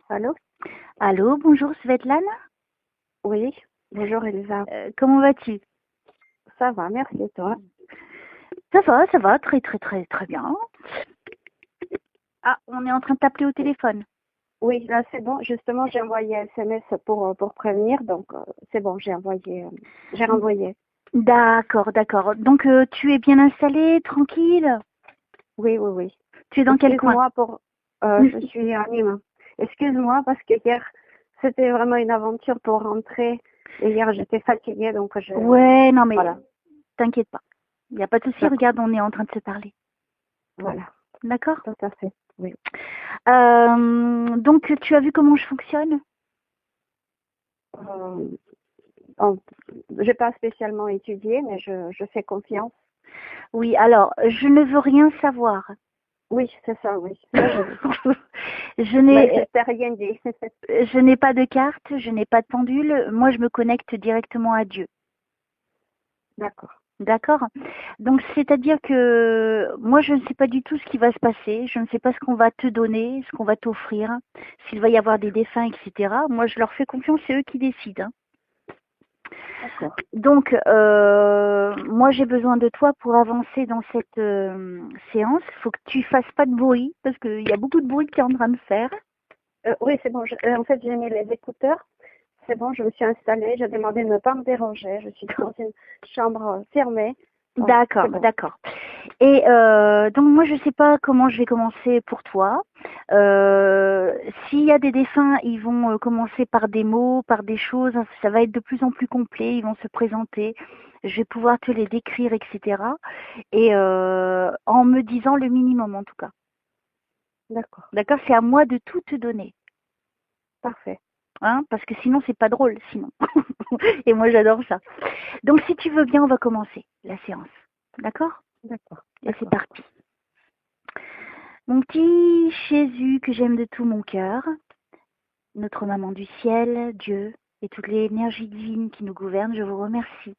Allô? Allô, bonjour Svetlana. Oui, bonjour Elsa. Comment vas-tu? Ça va, merci toi. Ça va, très très très très bien. Ah, on est en train de t'appeler au téléphone. Oui, là c'est bon. Justement, j'ai envoyé un SMS pour prévenir, donc c'est bon, j'ai renvoyé. D'accord, d'accord. Donc tu es bien installée, tranquille? Oui, oui, oui. Tu es dans quel coin? Excuse-moi Mm. je suis à Nîmes. Excuse-moi parce que hier, c'était vraiment une aventure pour rentrer. Et hier, j'étais fatiguée, donc Ouais, non mais voilà, t'inquiète pas. Il n'y a pas de souci, d'accord, regarde, on est en train de se parler. voilà, D'accord? tout à fait. Oui. Donc tu as vu comment je fonctionne? Euh, on- j'ai pas spécialement étudié, mais je fais confiance. Oui, alors, je ne veux rien savoir. Oui, c'est ça, oui. Ça, j'ai vu. Je Mais n'ai je t'ai rien dit. je n'ai pas de carte, je n'ai pas de pendule. Moi, je me connecte directement à Dieu. D'accord. D'accord? Donc, c'est-à-dire que moi, je ne sais pas du tout ce qui va se passer. Je ne sais pas ce qu'on va te donner, ce qu'on va t'offrir, s'il va y avoir des défunts, etc. Moi, je leur fais confiance, c'est eux qui décident, hein. D'accord. Donc, moi, j'ai besoin de toi pour avancer dans cette séance. Il faut que tu fasses pas de bruit, parce qu'il y a beaucoup de bruit que tu es en train de faire. Oui, c'est bon. En fait, j'ai mis les écouteurs. C'est bon, je me suis installée. J'ai demandé de ne pas me déranger. Je suis dans une chambre fermée. Donc, c'est D'accord, bon. d'accord. Et donc moi je sais pas comment je vais commencer pour toi. S'il y a des dessins, ils vont commencer par des mots, par des choses. Ça va être de plus en plus complet. Ils vont se présenter. Je vais pouvoir te les décrire, etc. Et en me disant le minimum en tout cas. D'accord. D'accord, c'est à moi de tout te donner, Parfait. hein, parce que sinon c'est pas drôle, sinon. Et moi j'adore ça. Donc si tu veux bien, on va commencer la séance. D'accord? D'accord. Et c'est D'accord. parti. Mon petit Jésus que j'aime de tout mon cœur, notre maman du ciel, Dieu et toutes les énergies divines qui nous gouvernent, je vous remercie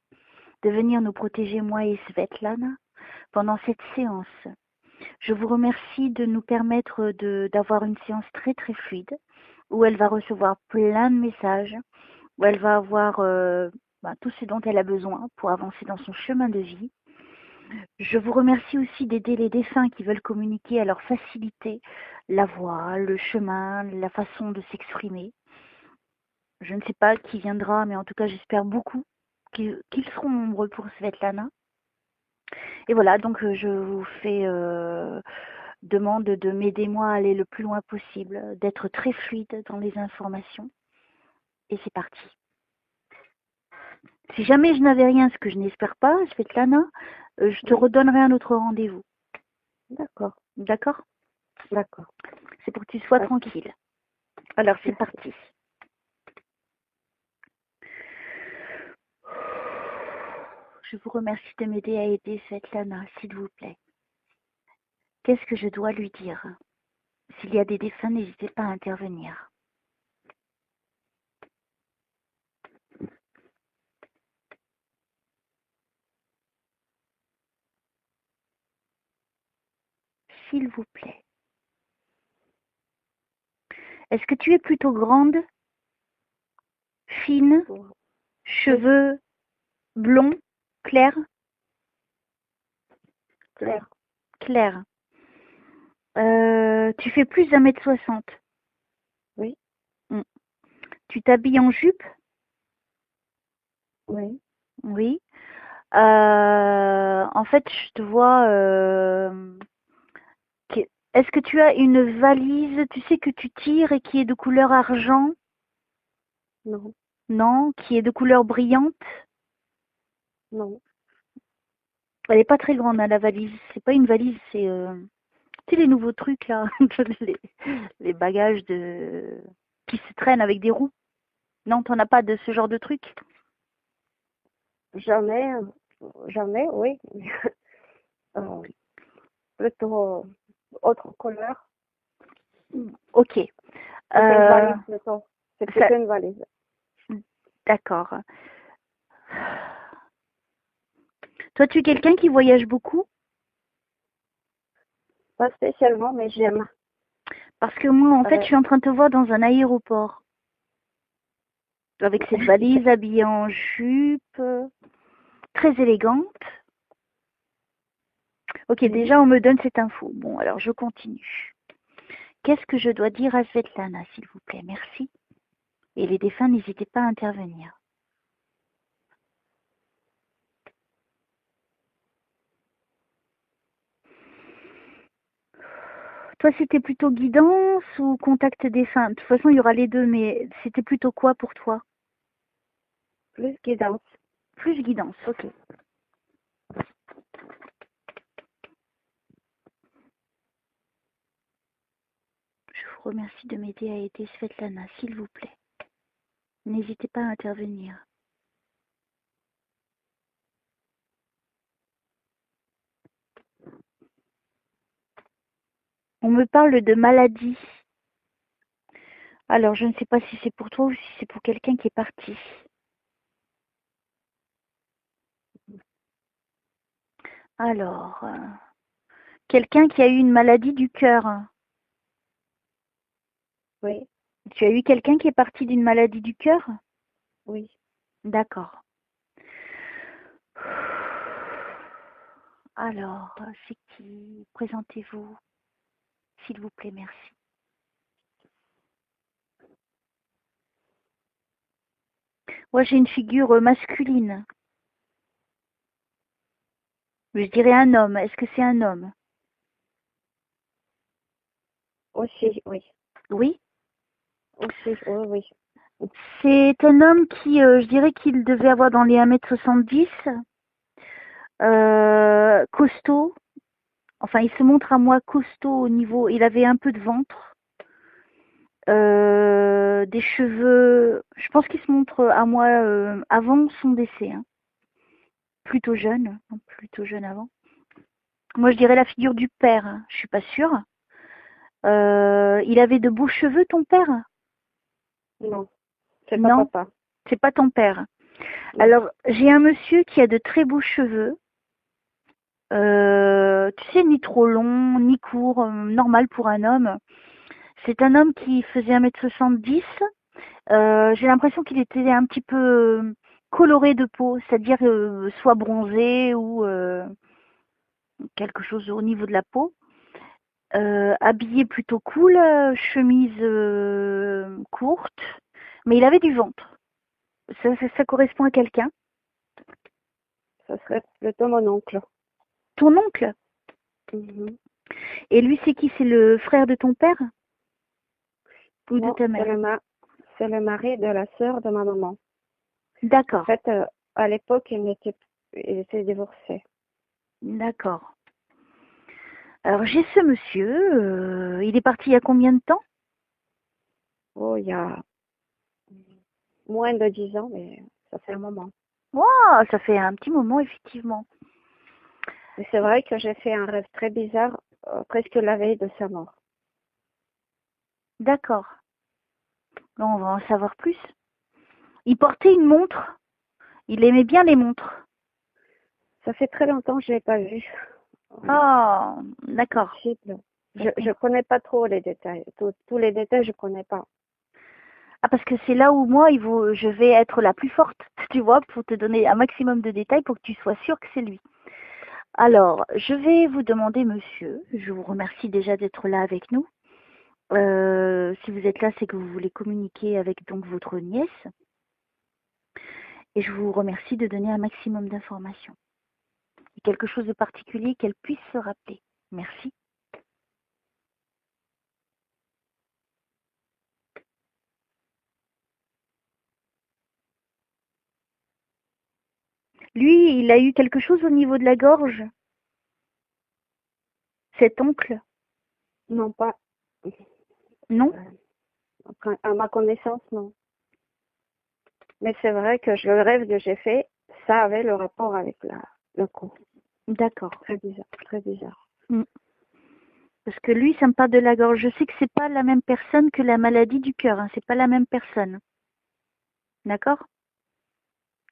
de venir nous protéger, moi et Svetlana, pendant cette séance. Je vous remercie de nous permettre d'avoir une séance très très fluide, où elle va recevoir plein de messages, où elle va avoir tout ce dont elle a besoin pour avancer dans son chemin de vie. Je vous remercie aussi d'aider les défunts qui veulent communiquer à leur faciliter la voix, le chemin, la façon de s'exprimer. Je ne sais pas qui viendra, mais en tout cas, j'espère beaucoup qu'ils seront nombreux pour Svetlana. Et voilà, donc je vous fais demande de m'aider moi à aller le plus loin possible, d'être très fluide dans les informations. Et c'est parti. Si jamais je n'avais rien, ce que je n'espère pas, Svetlana, je te Oui. redonnerai un autre rendez-vous. D'accord. D'accord? D'accord. C'est pour que tu sois Merci. tranquille. Alors c'est Merci. parti. Je vous remercie de m'aider à aider Svetlana, s'il vous plaît. Qu'est-ce que je dois lui dire? S'il y a des défunts, n'hésitez pas à intervenir. S'il vous plaît. Est-ce que tu es plutôt grande, fine, Oui, cheveux blonds, clairs? clair. Clairs. Tu fais plus d'1,60 m. Oui. Tu t'habilles en jupe? Oui. Oui. En fait, je te vois. Est-ce que tu as une valise, tu sais, que tu tires et qui est de couleur argent? Non. Non, qui est de couleur brillante? Non. Elle n'est pas très grande, hein, la valise. C'est pas une valise, c'est tu sais, les nouveaux trucs là, les, les bagages qui se traînent avec des roues. Non, t'en as pas de ce genre de truc? Jamais. Jamais, oui. Euh, plutôt autre couleur. Ok. C'est une valise plutôt. C'est Ça, plutôt une valise. d'accord. Toi, tu es quelqu'un qui voyage beaucoup? Pas spécialement, mais j'aime. Parce que moi, en fait, je suis en train de te voir dans un aéroport. Avec cette valise habillée en jupe, très élégante. Ok, déjà, on me donne cette info. Bon, alors, je continue. Qu'est-ce que je dois dire à Svetlana, s'il vous plaît? Merci. Et les défunts, n'hésitez pas à intervenir. Toi, c'était plutôt guidance ou contact défunt? De toute façon, il y aura les deux, mais c'était plutôt quoi pour toi? Plus guidance. Plus guidance, ok. Je vous remercie de m'aider à aider Svetlana, s'il vous plaît. N'hésitez pas à intervenir. On me parle de maladie. Alors, je ne sais pas si c'est pour toi ou si c'est pour quelqu'un qui est parti. Alors, quelqu'un qui a eu une maladie du cœur. Oui. Tu as eu quelqu'un qui est parti d'une maladie du cœur? Oui. D'accord. Alors, c'est qui? Présentez-vous, s'il vous plaît, merci. Moi, j'ai une figure masculine. Je dirais un homme. Est-ce que c'est un homme? Aussi, oui. Oui. Aussi, oui, oui. C'est un homme qui, je dirais qu'il devait avoir dans les 1m70, costaud. Enfin, il se montre à moi costaud au niveau, il avait un peu de ventre, des cheveux, je pense qu'il se montre à moi avant son décès, hein. Plutôt jeune avant. Moi, je dirais la figure du père, hein. Je suis pas sûre. Il avait de beaux cheveux, ton père? Non, c'est pas Non, papa. c'est pas ton père. Non. Alors, j'ai un monsieur qui a de très beaux cheveux. Tu sais, ni trop long, ni court, normal pour un homme. C'est un homme qui faisait 1m70. J'ai l'impression qu'il était un petit peu coloré de peau, c'est-à-dire soit bronzé ou quelque chose au niveau de la peau. Habillé plutôt cool, chemise courte, mais il avait du ventre. Ça correspond à quelqu'un? Ça serait plutôt mon oncle. Ton oncle? Et lui, c'est qui? C'est le frère de ton père? Ou de Non, ta mère? c'est le mari de la sœur de ma maman. En D'accord, fait, à l'époque, il était divorcé. d'accord. Alors j'ai ce monsieur, il est parti il y a combien de temps? Oh, il y a moins de 10 ans, mais ça fait un moment. Wow, ça fait un petit moment, effectivement. Mais c'est vrai que j'ai fait un rêve très bizarre, presque la veille de sa mort. D'accord. Bon, on va en savoir plus. Il portait une montre. Il aimait bien les montres. Ça fait très longtemps que je l'ai pas vu. Oh, d'accord. Possible. Je connais pas trop les détails. Tous les détails, je connais pas. Ah, parce que c'est là où moi, je vais être la plus forte, tu vois, pour te donner un maximum de détails pour que tu sois sûr que c'est lui. Alors, je vais vous demander, monsieur, je vous remercie déjà d'être là avec nous. Si vous êtes là, c'est que vous voulez communiquer avec donc votre nièce. Et je vous remercie de donner un maximum d'informations. Et quelque chose de particulier qu'elle puisse se rappeler. Merci. Lui, il a eu quelque chose au niveau de la gorge? Cet oncle? Non, pas. Non? À ma connaissance, non. Mais c'est vrai que le rêve que j'ai fait, ça avait le rapport avec le coup. D'accord. Très bizarre, très bizarre. Parce que lui, ça me parle de la gorge. Je sais que c'est pas la même personne que la maladie du cœur, hein. C'est pas la même personne. D'accord?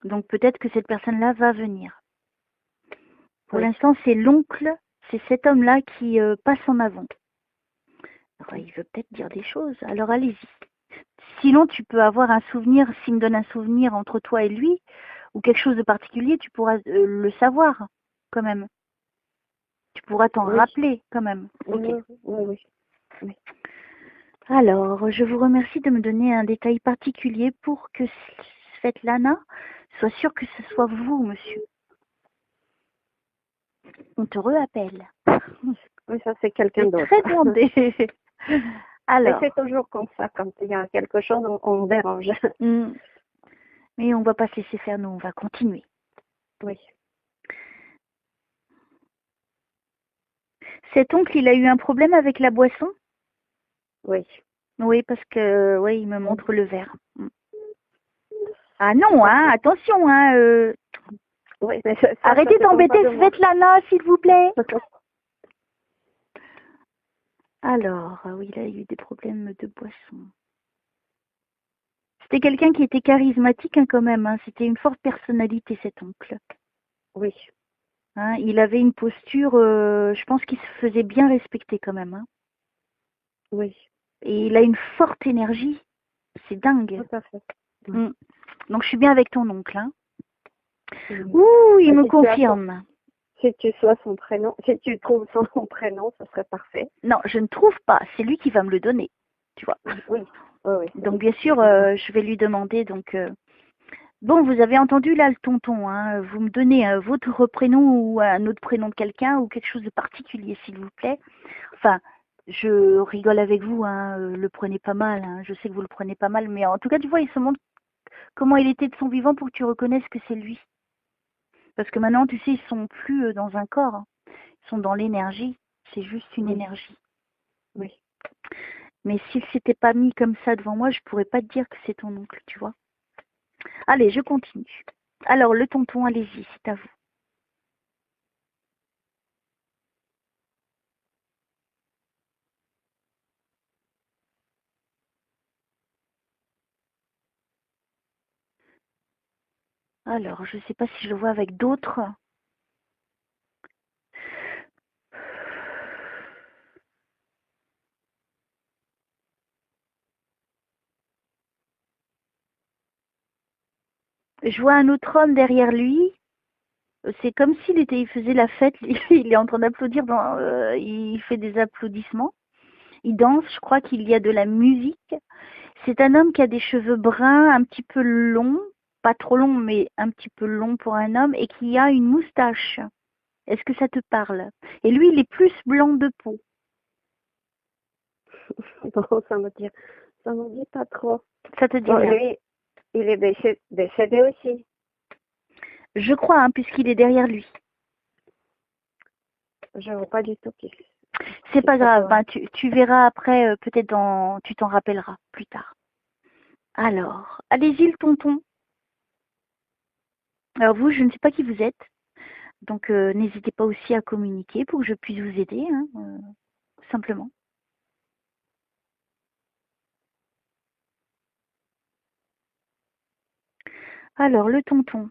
Donc peut-être que cette personne-là va venir. Pour Oui. l'instant, c'est l'oncle, c'est cet homme-là qui passe en avant. Alors, il veut peut-être dire des choses. Alors allez-y. Sinon, tu peux avoir un souvenir, s'il me donne un souvenir entre toi et lui, ou quelque chose de particulier, tu pourras le savoir quand même. Tu pourras t'en Oui. rappeler quand même. Ok. Oui. Alors, je vous remercie de me donner un détail particulier pour que Svetlana soit sûre que ce soit vous, monsieur. On te réappelle. Oui, ça c'est quelqu'un d'autre. Très demandé. Mais Alors, c'est toujours comme ça, quand il y a quelque chose, on dérange. mais on va pas se laisser faire, nous, on va continuer. Oui. Cet oncle, il a eu un problème avec la boisson? Oui. Oui, parce que, oui, il me montre le verre. Ah non, hein, attention, hein. Oui, mais Arrêtez d'embêter Svetlana, s'il vous plaît. Alors, oui, il a eu des problèmes de boisson. C'était quelqu'un qui était charismatique hein, quand même. Hein. C'était une forte personnalité, cet oncle. Oui. Hein, il avait une posture, je pense qu'il se faisait bien respecter quand même. Hein. Oui. Et il a une forte énergie. C'est dingue. Tout à fait. Donc, je suis bien avec ton oncle. Hein. Ouh, il me confirme. Si tu trouves son prénom, ce serait parfait. Non, je ne trouve pas. C'est lui qui va me le donner. Tu vois. Oui. Oui. Donc, bien sûr, je vais lui demander. Donc, bon, vous avez entendu là le tonton. Hein, vous me donnez votre prénom ou un autre prénom de quelqu'un ou quelque chose de particulier, s'il vous plaît. Enfin, je rigole avec vous. Hein, le prenez pas mal. Hein, je sais que vous le prenez pas mal. Mais en tout cas, tu vois, il se montre comment il était de son vivant pour que tu reconnaisses que c'est lui. Parce que maintenant, tu sais, ils sont plus dans un corps. Hein. Ils sont dans l'énergie. C'est juste une énergie. Oui. Mais s'il s'était pas mis comme ça devant moi, je pourrais pas te dire que c'est ton oncle, tu vois. Allez, je continue. Alors, le tonton, allez-y, c'est à vous. Alors, je ne sais pas si je le vois avec d'autres. Je vois un autre homme derrière lui. C'est comme il faisait la fête. Il est en train d'applaudir. Il fait des applaudissements. Il danse. Je crois qu'il y a de la musique. C'est un homme qui a des cheveux bruns, un petit peu longs. Pas trop longs, mais un petit peu longs pour un homme. Et qui a une moustache. Est-ce que ça te parle? Et lui, il est plus blanc de peau. Bon, ça me dit pas trop. Ça te dit rien? Lui, il est décédé aussi. Je crois, hein, puisqu'il est derrière lui. Je vois pas du tout qui. C'est pas grave, ben, tu verras après, peut-être tu t'en rappelleras plus tard. Alors, allez-y le tonton. Alors vous, je ne sais pas qui vous êtes, donc n'hésitez pas aussi à communiquer pour que je puisse vous aider, hein, simplement. Alors, le tonton.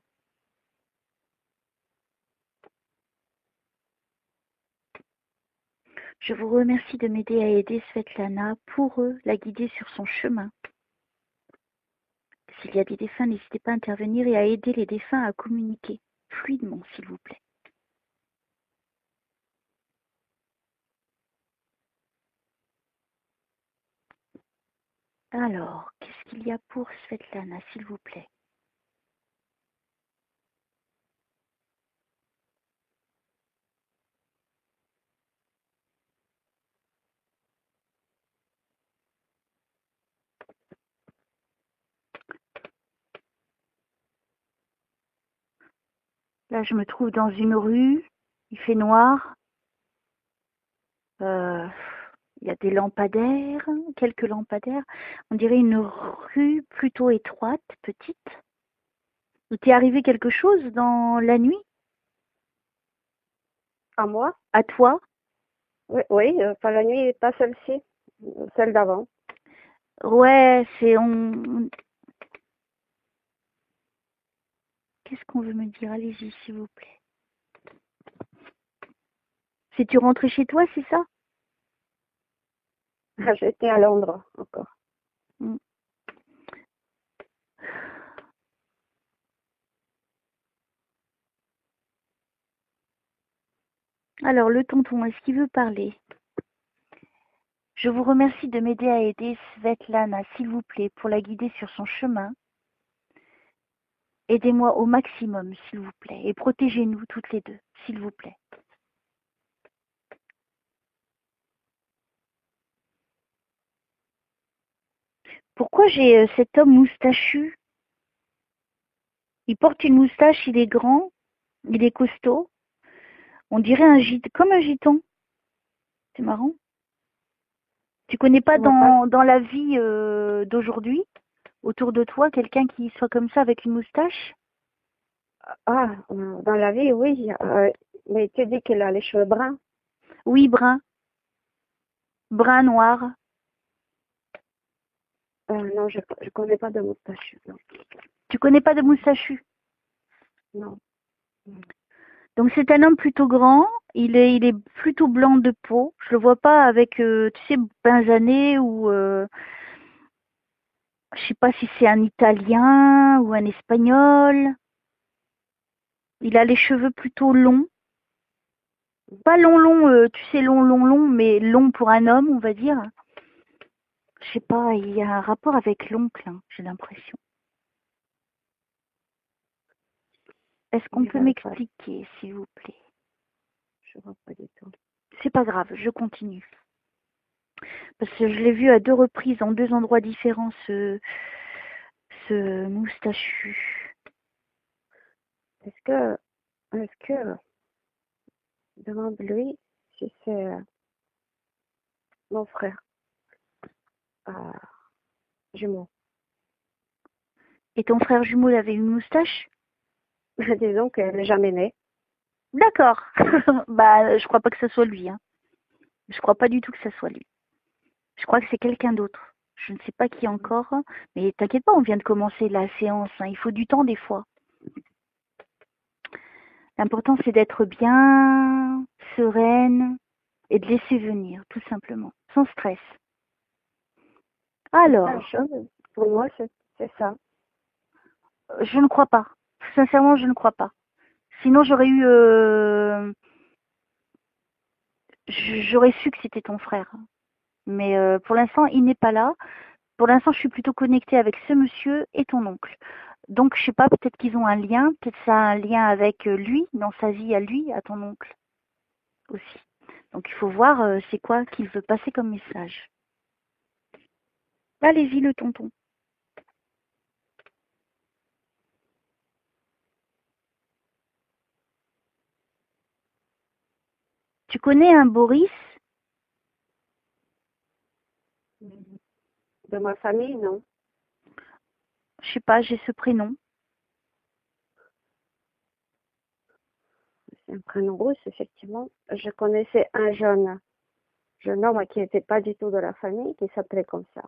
Je vous remercie de m'aider à aider Svetlana pour la guider sur son chemin. S'il y a des défunts, n'hésitez pas à intervenir et à aider les défunts à communiquer fluidement, s'il vous plaît. Alors, qu'est-ce qu'il y a pour Svetlana, s'il vous plaît? Là, je me trouve dans une rue, il fait noir, il y a des lampadaires, quelques lampadaires. On dirait une rue plutôt étroite, petite. Il t'est arrivé quelque chose dans la nuit? À moi? À toi? Oui, pas la nuit, pas celle-ci, celle d'avant. Ouais, Qu'est-ce qu'on veut me dire? Allez-y, s'il vous plaît. C'est tu rentres chez toi, c'est ça? J'étais à Londres encore. Mm. Alors, le tonton, est-ce qu'il veut parler? Je vous remercie de m'aider à aider Svetlana, s'il vous plaît, pour la guider sur son chemin. Aidez-moi au maximum, s'il vous plaît, et protégez-nous toutes les deux, s'il vous plaît. Pourquoi j'ai cet homme moustachu? Il porte une moustache, il est grand, il est costaud. On dirait comme un gitan. C'est marrant. Tu connais pas dans la vie d'aujourd'hui, autour de toi, quelqu'un qui soit comme ça avec une moustache? Ah, dans la vie, oui. Mais tu dis qu'il a les cheveux bruns. Oui, brun. Brun noir. Non, je connais pas de moustache. Non. Tu connais pas de moustachu? Non. Donc c'est un homme plutôt grand, il est plutôt blanc de peau. Je le vois pas avec, tu sais, basané ou je sais pas si c'est un Italien ou un Espagnol. Il a les cheveux plutôt longs. Pas long, tu sais, long, mais long pour un homme, on va dire. Je sais pas, il y a un rapport avec l'oncle, hein, j'ai l'impression. Est-ce qu'on peut m'expliquer, s'il vous plaît? Je vois pas du tout. C'est pas grave, je continue. Parce que je l'ai vu à 2 reprises, en 2 endroits différents, ce moustachu. Est-ce que, demande-lui si c'est mon frère jumeau. Et ton frère jumeau il avait une moustache? Disons qu'elle n'est jamais née. D'accord. Bah, je crois pas que ce soit lui, hein. Je crois pas du tout que ce soit lui. Je crois que c'est quelqu'un d'autre. Je ne sais pas qui encore, mais t'inquiète pas, on vient de commencer la séance, hein. Il faut du temps des fois. L'important c'est d'être bien, sereine et de laisser venir, tout simplement, sans stress. Alors, pour moi, c'est ça. je ne crois pas. Sincèrement, je ne crois pas. Sinon, j'aurais su que c'était ton frère. Mais pour l'instant, il n'est pas là. Pour l'instant, je suis plutôt connectée avec ce monsieur et ton oncle. Donc, je sais pas, peut-être qu'ils ont un lien. Peut-être ça a un lien avec lui, dans sa vie à lui, à ton oncle aussi. Donc, il faut voir c'est quoi qu'il veut passer comme message. Allez-y, le tonton. Tu connais un Boris? De ma famille, non. Je sais pas, j'ai ce prénom. C'est un prénom russe, effectivement. Je connaissais un jeune homme qui n'était pas du tout de la famille, qui s'appelait comme ça.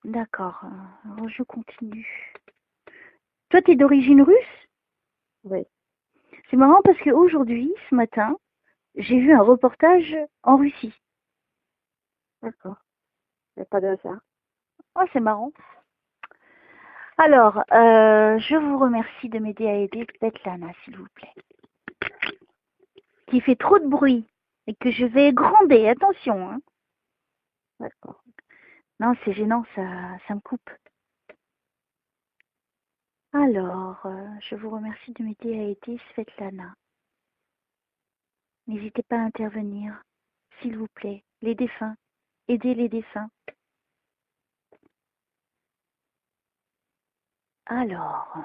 D'accord. Alors, je continue. Toi, tu es d'origine russe? Oui. C'est marrant parce qu'aujourd'hui, ce matin, j'ai vu un reportage en Russie. D'accord. Il n'y a pas de ça. Oh, c'est marrant. Alors, je vous remercie de m'aider à aider Svetlana, s'il vous plaît. Qui fait trop de bruit et que je vais gronder. Attention, hein. D'accord. Non, c'est gênant, ça me coupe. Alors, je vous remercie de m'aider à aider Svetlana. N'hésitez pas à intervenir, s'il vous plaît. Les défunts. Aidez les défunts. Alors,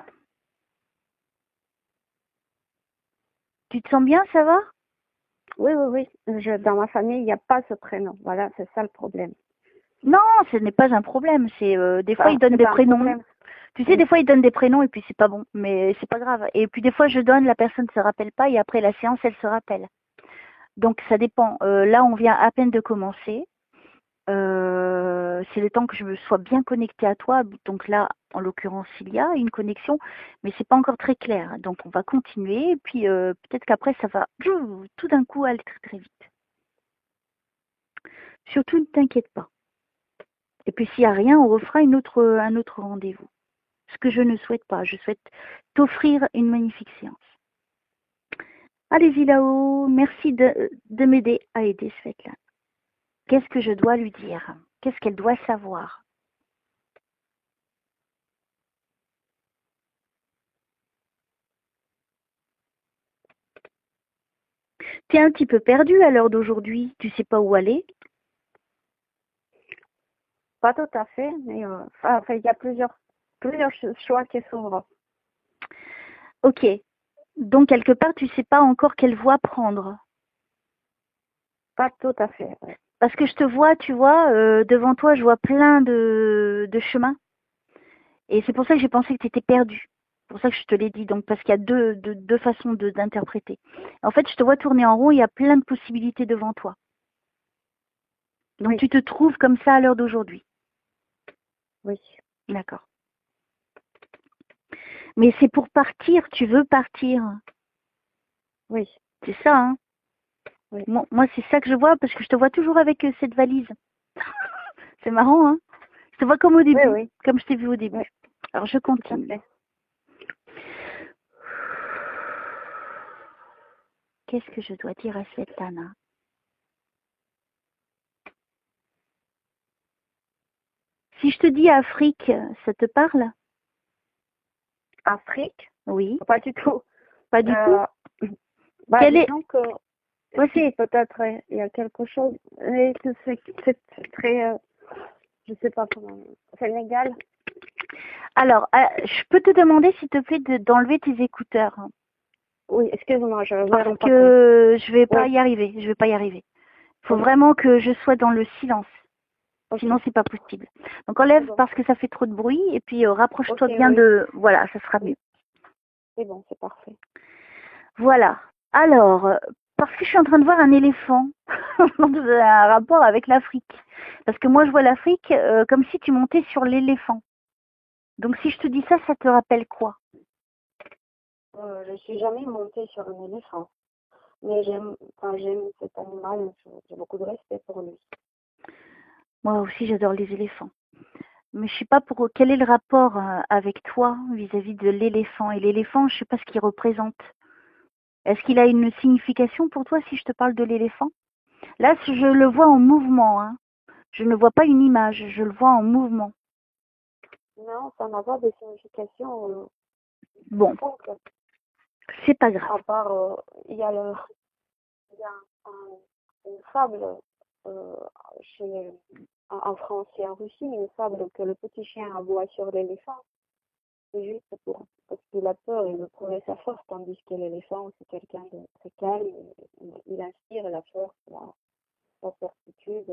tu te sens bien, ça va? Oui. Dans ma famille, il n'y a pas ce prénom. Voilà, c'est ça le problème. Non, ce n'est pas un problème. C'est des fois ils donnent des prénoms. Tu sais, des fois ils donnent des prénoms et puis c'est pas bon, mais c'est pas grave. Et puis des fois je donne, la personne se rappelle pas et après la séance elle se rappelle. Donc ça dépend. Là on vient à peine de commencer. C'est le temps que je me sois bien connectée à toi. Donc là, en l'occurrence, il y a une connexion, mais c'est pas encore très clair. Donc on va continuer et puis peut-être qu'après ça va tout d'un coup aller très très vite. Surtout ne t'inquiète pas. Et puis s'il n'y a rien, on refera un autre rendez-vous. Ce que je ne souhaite pas. Je souhaite t'offrir une magnifique séance. Allez-y là-haut. Merci de m'aider à aider Svetlana. Qu'est-ce que je dois lui dire? Qu'est-ce qu'elle doit savoir? Tu es un petit peu perdu à l'heure d'aujourd'hui. Tu sais pas où aller? Pas tout à fait, mais il y a plusieurs choix qui s'ouvrent. Ok. Donc, quelque part, tu sais pas encore quelle voie prendre. Pas tout à fait. Ouais. Parce que je te vois, tu vois, devant toi, je vois plein de chemins. Et c'est pour ça que j'ai pensé que tu étais perdu. C'est pour ça que je te l'ai dit. Donc, parce qu'il y a deux façons d'interpréter. En fait, je te vois tourner en rond, il y a plein de possibilités devant toi. Donc, Oui. tu te trouves comme ça à l'heure d'aujourd'hui. Oui. D'accord. Mais c'est pour partir, tu veux partir. Oui. C'est ça, hein? Oui. Moi, c'est ça que je vois, parce que je te vois toujours avec cette valise. C'est marrant, hein? Je te vois comme au début, Oui. comme je t'ai vu au début. Oui. Alors, je continue. Tout à fait. Qu'est-ce que je dois dire à Svetlana? Si je te dis Afrique, ça te parle? Afrique? Oui. Pas du tout. Pas du tout? Bah, Quel est... disons que Voici. si, peut-être il y a quelque chose. Et que c'est très, je sais pas comment. Sénégal. Alors, je peux te demander, s'il te plaît, d'enlever tes écouteurs. Oui, excuse-moi, je vais Parce que je vais pas y arriver. Je vais pas y arriver. Il faut vraiment que je sois dans le silence. Sinon, c'est pas possible. Donc, enlève parce que ça fait trop de bruit. Et puis, rapproche-toi bien de... Voilà, ça sera mieux. C'est bon, c'est parfait. Voilà. Alors, parce que je suis en train de voir un éléphant dans un rapport avec l'Afrique. Parce que moi, je vois l'Afrique comme si tu montais sur l'éléphant. Donc, si je te dis ça, ça te rappelle quoi? Je suis jamais montée sur un éléphant. Mais j'aime cet animal, j'ai beaucoup de respect pour lui. Moi aussi, j'adore les éléphants. Mais je sais pas pour quel est le rapport avec toi vis-à-vis de l'éléphant. Et l'éléphant, je sais pas ce qu'il représente. Est-ce qu'il a une signification pour toi si je te parle de l'éléphant? Là, je le vois en mouvement. Hein. Je ne vois pas une image, je le vois en mouvement. Non, ça n'a pas de signification. Bon, c'est pas grave. À part, il y a une fable en France et en Russie, une fable que le petit chien aboie sur l'éléphant. C'est juste parce qu'il a peur et veut prouver sa force, tandis que l'éléphant, c'est quelqu'un de très calme. Il inspire la force, la certitude.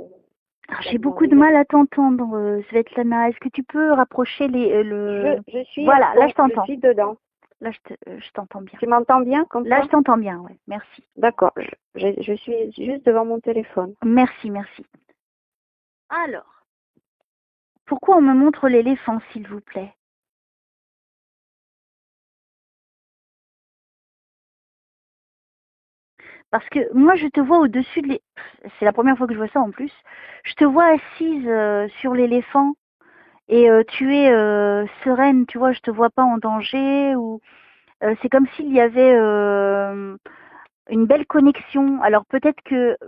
J'ai beaucoup de mal à t'entendre, Svetlana. Est-ce que tu peux rapprocher le... Je suis, voilà, là je t'entends. Je suis dedans. Là je t'entends bien. Tu m'entends bien comme ça? Là je t'entends bien, ouais. Merci. D'accord. Je suis juste devant mon téléphone. Merci. Alors, pourquoi on me montre l'éléphant, s'il vous plaît? Parce que moi, je te vois au-dessus de c'est la première fois que je vois ça en plus. Je te vois assise sur l'éléphant et tu es sereine, tu vois, je te vois pas en danger ou c'est comme s'il y avait une belle connexion. Alors peut-être que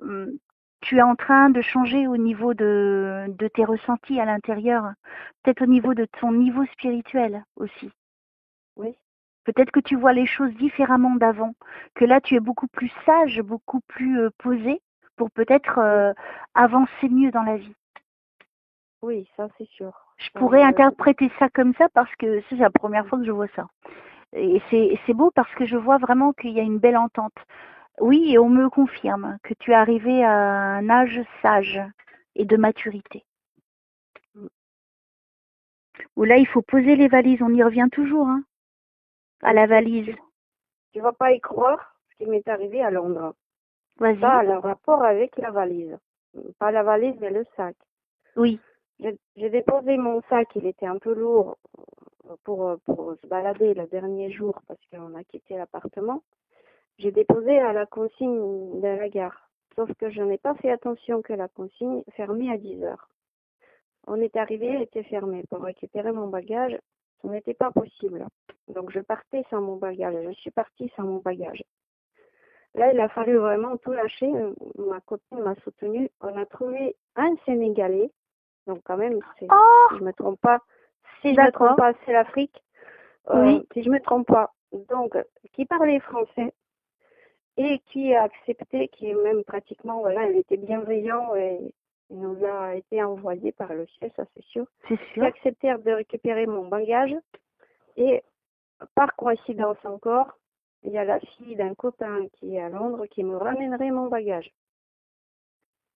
tu es en train de changer au niveau de tes ressentis à l'intérieur, peut-être au niveau de ton niveau spirituel aussi. Oui. Peut-être que tu vois les choses différemment d'avant, que là tu es beaucoup plus sage, beaucoup plus posé pour peut-être avancer mieux dans la vie. Oui, ça c'est sûr. Je pourrais interpréter ça comme ça parce que c'est la première fois que je vois ça. Et c'est beau parce que je vois vraiment qu'il y a une belle entente. Oui, et on me confirme que tu es arrivé à un âge sage et de maturité. Où là, il faut poser les valises, on y revient toujours, hein, à la valise. Tu vas pas y croire ce qui m'est arrivé à Londres. Vas-y. Ça a le rapport avec la valise. Pas la valise, mais le sac. Oui. J'ai déposé mon sac, il était un peu lourd pour se balader le dernier jour parce qu'on a quitté l'appartement. J'ai déposé à la consigne de la gare. Sauf que je n'ai pas fait attention que la consigne fermait à 10 heures. on est arrivé, elle était fermée. Pour récupérer mon bagage, ce n'était pas possible. Donc je partais sans mon bagage. Je suis partie sans mon bagage. Là, il a fallu vraiment tout lâcher. Ma copine m'a soutenue. On a trouvé un Sénégalais. Donc quand même, Oh, si je me trompe pas, d'accord. c'est l'Afrique. Oui. Si je me trompe pas. Donc, qui parlait français et qui a accepté, qui est même pratiquement, voilà, il était bienveillant et il nous a été envoyé par le ciel, ça c'est sûr. C'est Qui sûr. a accepté de récupérer mon bagage et par coïncidence encore, il y a la fille d'un copain qui est à Londres qui me ramènerait mon bagage.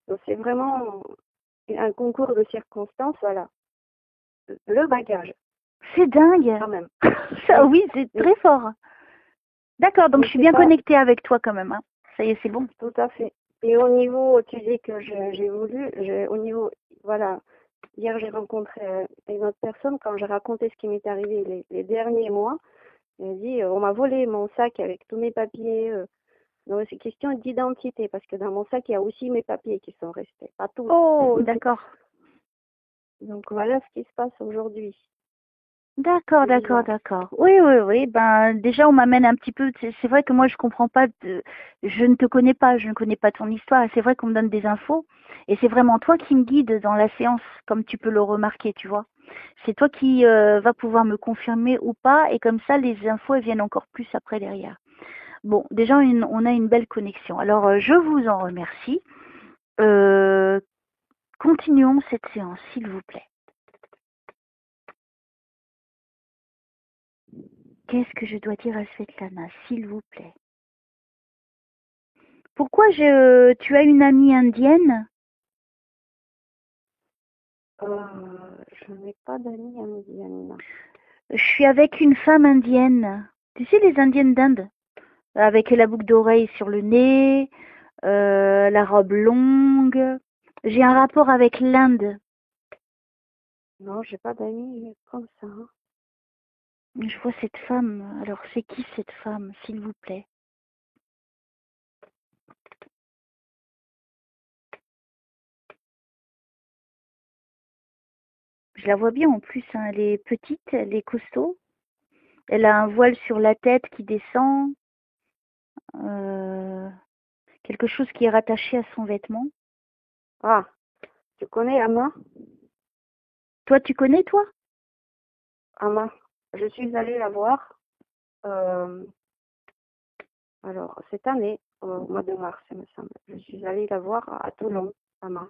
Donc c'est vraiment un concours de circonstances, voilà. Le bagage, C'est dingue. quand même. Ça, Oui, oui, c'est oui. très fort. D'accord, donc Mais je suis c'est bien pas connectée avec toi quand même. Hein. Ça y est, c'est bon. tout à fait. Et au niveau, tu dis que j'ai voulu, au niveau, voilà, hier j'ai rencontré une autre personne, quand j'ai raconté ce qui m'est arrivé les derniers mois, elle a dit, on m'a volé mon sac avec tous mes papiers. Donc c'est question d'identité, parce que dans mon sac, il y a aussi mes papiers qui sont restés, pas tous. Oh, d'accord. Donc voilà ce qui se passe aujourd'hui. D'accord, C'est d'accord, bizarre. d'accord. Oui, oui, oui. Ben, déjà, on m'amène un petit peu. C'est vrai que moi, je comprends pas. Je ne te connais pas. Je ne connais pas ton histoire. Et c'est vrai qu'on me donne des infos. Et c'est vraiment toi qui me guide dans la séance, comme tu peux le remarquer, tu vois. C'est toi qui va pouvoir me confirmer ou pas. Et comme ça, les infos, elles viennent encore plus après derrière. Bon, déjà, on a une belle connexion. Alors, je vous en remercie. Continuons cette séance, s'il vous plaît. Qu'est-ce que je dois dire à Svetlana, s'il vous plaît? Pourquoi tu as une amie indienne? Je n'ai pas d'amis indiennes. Je suis avec une femme indienne. Tu sais, les indiennes d'Inde, avec la boucle d'oreille sur le nez, la robe longue. J'ai un rapport avec l'Inde. Non, j'ai pas d'amis comme ça. Hein. Je vois cette femme. Alors, c'est qui cette femme, s'il vous plaît? Je la vois bien en plus, hein. Elle est petite, elle est costaud. Elle a un voile sur la tête qui descend. Euh, quelque chose qui est rattaché à son vêtement. Ah, tu connais Ama? Toi, tu connais, toi? Ama. Je suis allée la voir. euh, alors, cette année, au mois de mars, il me semble. Je suis allée la voir à Toulon, Ama.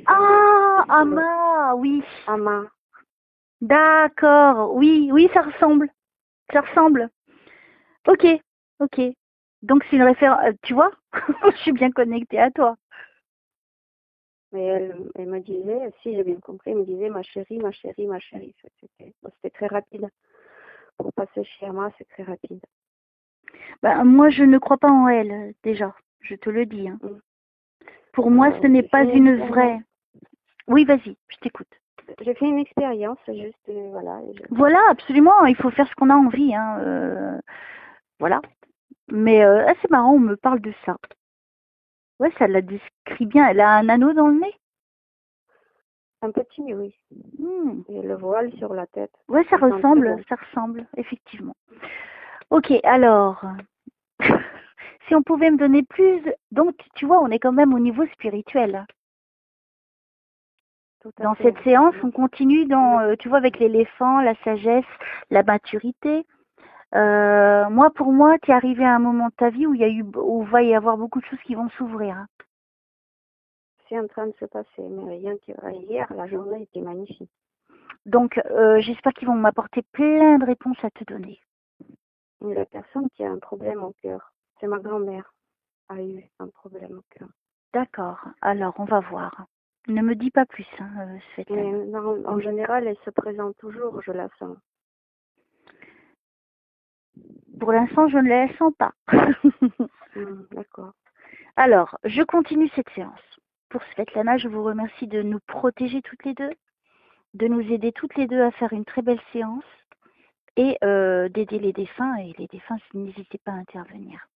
Ah, Ama, oui. Ama. D'accord, oui, oui, ça ressemble. Ça ressemble. Ok, ok. Donc c'est une référence. Tu vois, je suis bien connectée à toi. Mais elle me disait, si j'ai bien compris, elle me disait ma chérie, ma chérie, ma chérie. C'était très rapide. Pour passer chez Ama, c'est très rapide. Ben, moi, je ne crois pas en elle, déjà. Je te le dis. Hein. Mm. Pour moi, ce n'est J'ai fait pas une une expérience. vraie. Oui, vas-y, je t'écoute. J'ai fait une expérience, juste, voilà. Voilà, absolument. Il faut faire ce qu'on a envie. Hein. Voilà. Mais c'est marrant, on me parle de ça. Ouais, ça la décrit bien. Elle a un anneau dans le nez. Un petit, oui. Hmm. Et le voile sur la tête. Ouais, Ça sent très bon. ça ressemble, effectivement. Ok, alors, si on pouvait me donner plus, donc tu vois, on est quand même au niveau spirituel. Tout à Dans fait, cette oui. séance, on continue Oui. dans, tu vois, avec l'éléphant, la sagesse, la maturité. Moi, pour moi, tu es arrivé à un moment de ta vie où où va y avoir beaucoup de choses qui vont s'ouvrir. Hein. C'est en train de se passer, mais rien que hier, la journée était magnifique. Donc, j'espère qu'ils vont m'apporter plein de réponses à te donner. Et la personne qui a un problème au cœur, c'est ma grand-mère, a eu un problème au cœur. D'accord. Alors, on va voir. Ne me dis pas plus, hein, Mais Svetlana. non, en général, elle se présente toujours, je la sens. Pour l'instant, je ne la sens pas. D'accord. Alors, je continue cette séance. Pour Svetlana, je vous remercie de nous protéger toutes les deux, de nous aider toutes les deux à faire une très belle séance et d'aider les défunts. Et les défunts, n'hésitez pas à intervenir.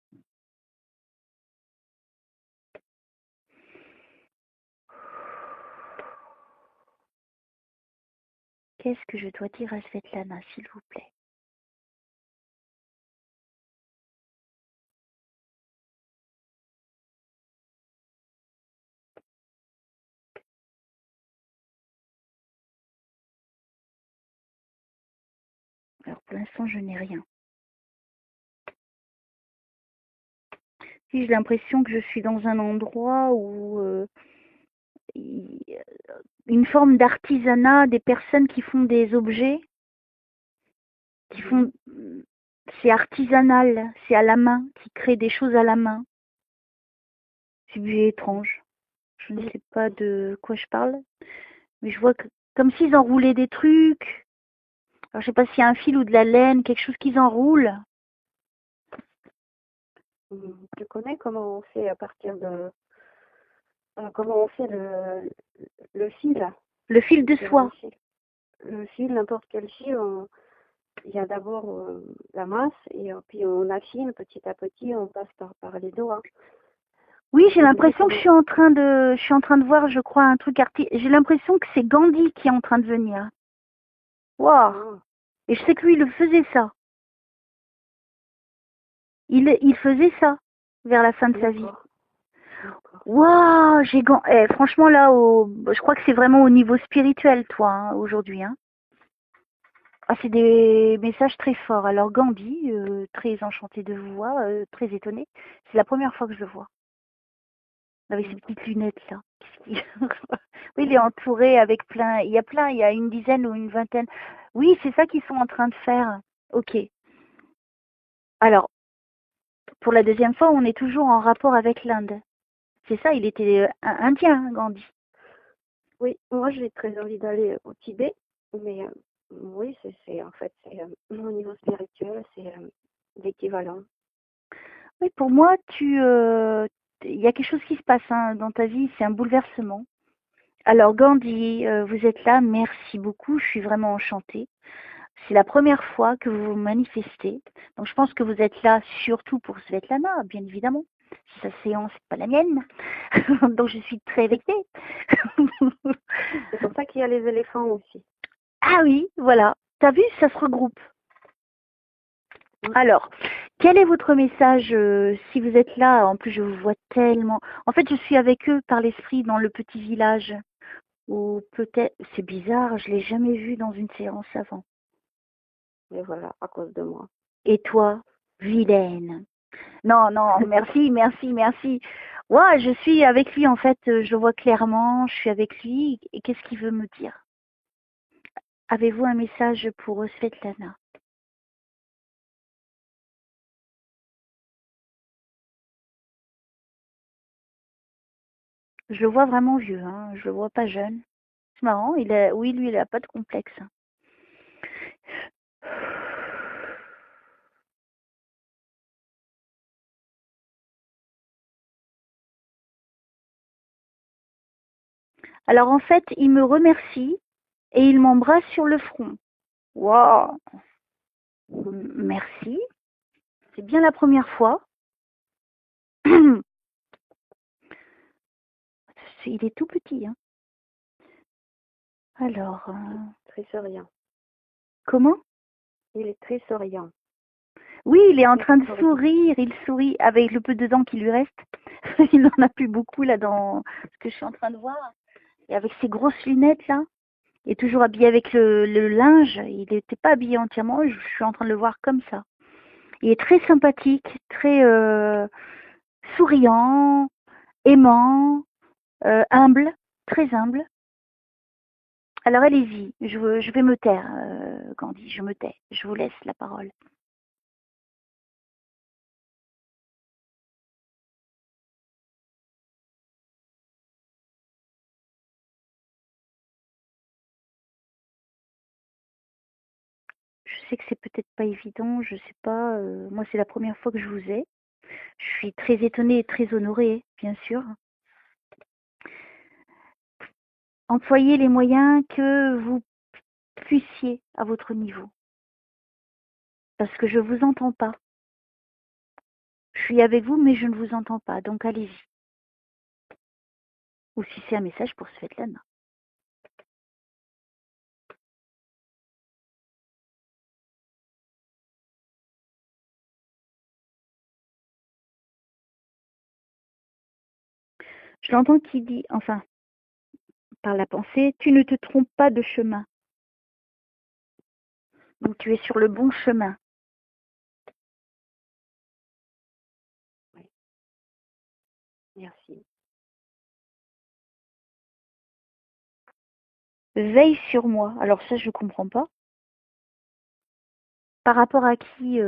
Qu'est-ce que je dois dire à Svetlana, s'il vous plaît? Alors pour l'instant, je n'ai rien. Si j'ai l'impression que je suis dans un endroit où une forme d'artisanat, des personnes qui font des objets, qui font, c'est artisanal, c'est à la main, qui créent des choses à la main. C'est étrange. Je ne sais pas de quoi je parle, mais je vois que comme s'ils enroulaient des trucs. Alors je sais pas s'il y a un fil ou de la laine, quelque chose qu'ils enroulent. Tu connais comment on fait à partir de comment on fait le fil? Le fil de soie. Le fil, n'importe quel fil, il y a d'abord la masse et puis on affine petit à petit, on passe par les doigts. Oui, j'ai l'impression que je suis en train de voir, je crois, un truc j'ai l'impression que c'est Gandhi qui est en train de venir. Waouh. Ah, Et je sais que lui, il faisait ça. Il faisait ça vers la fin de sa vie. d'accord. Waouh, franchement là, je crois que c'est vraiment au niveau spirituel, toi, hein, aujourd'hui. Hein. Ah, c'est des messages très forts. Alors Gandhi, très enchanté de vous voir, très étonné. C'est la première fois que je le vois. Avec ses petites lunettes là. Oui, il est entouré avec il y a une dizaine ou une vingtaine. Oui, c'est ça qu'ils sont en train de faire. Ok. Alors, pour la deuxième fois, on est toujours en rapport avec l'Inde. C'est ça, il était indien, Gandhi. Oui, moi j'ai très envie d'aller au Tibet, mais oui, c'est en fait, c'est au niveau spirituel, c'est l'équivalent. Oui, pour moi, il y a quelque chose qui se passe hein, dans ta vie, c'est un bouleversement. Alors Gandhi, vous êtes là, merci beaucoup, je suis vraiment enchantée. C'est la première fois que vous vous manifestez. Donc je pense que vous êtes là surtout pour Svetlana, bien évidemment. Si sa séance n'est pas la mienne. Donc je suis très vexée. C'est pour ça qu'il y a les éléphants aussi. Ah oui, voilà. T'as vu, ça se regroupe. Alors, quel est votre message si vous êtes là? En plus, je vous vois tellement. En fait, je suis avec eux par l'esprit dans le petit village. Ou peut-être, c'est bizarre, je l'ai jamais vu dans une séance avant. Et voilà, à cause de moi. Et toi, vilaine. Non, non, merci, merci, merci. Ouais, je suis avec lui en fait, je le vois clairement, je suis avec lui. Et qu'est-ce qu'il veut me dire? Avez-vous un message pour Svetlana? Je le vois vraiment vieux, hein. Je le vois pas jeune. C'est marrant, oui, lui, il a pas de complexe. Alors en fait, il me remercie et il m'embrasse sur le front. Waouh! Merci. C'est bien la première fois. Il est tout petit, hein. Alors, Très souriant. comment? Il est très souriant. Oui, il est en train de sourire, il sourit avec le peu de dents qui lui reste. Il n'en a plus beaucoup là dans ce que je suis en train de voir. Et avec ses grosses lunettes là, il est toujours habillé avec le linge, il n'était pas habillé entièrement, je suis en train de le voir comme ça. Il est très sympathique, très souriant, aimant, humble, très humble. Alors allez-y, je vais me taire, Gandhi, je me tais, je vous laisse la parole. Je sais que c'est peut-être pas évident, je sais pas, moi c'est la première fois que je vous ai. Je suis très étonnée et très honorée, bien sûr. Employez les moyens que vous puissiez à votre niveau. Parce que je ne vous entends pas. Je suis avec vous, mais je ne vous entends pas. Donc allez-y. Ou si c'est un message pour Svetlana. Je l'entends qui dit, enfin, par la pensée, tu ne te trompes pas de chemin. Donc tu es sur le bon chemin. Oui. Merci. Veille sur moi. Alors ça, je comprends pas. Par rapport à qui,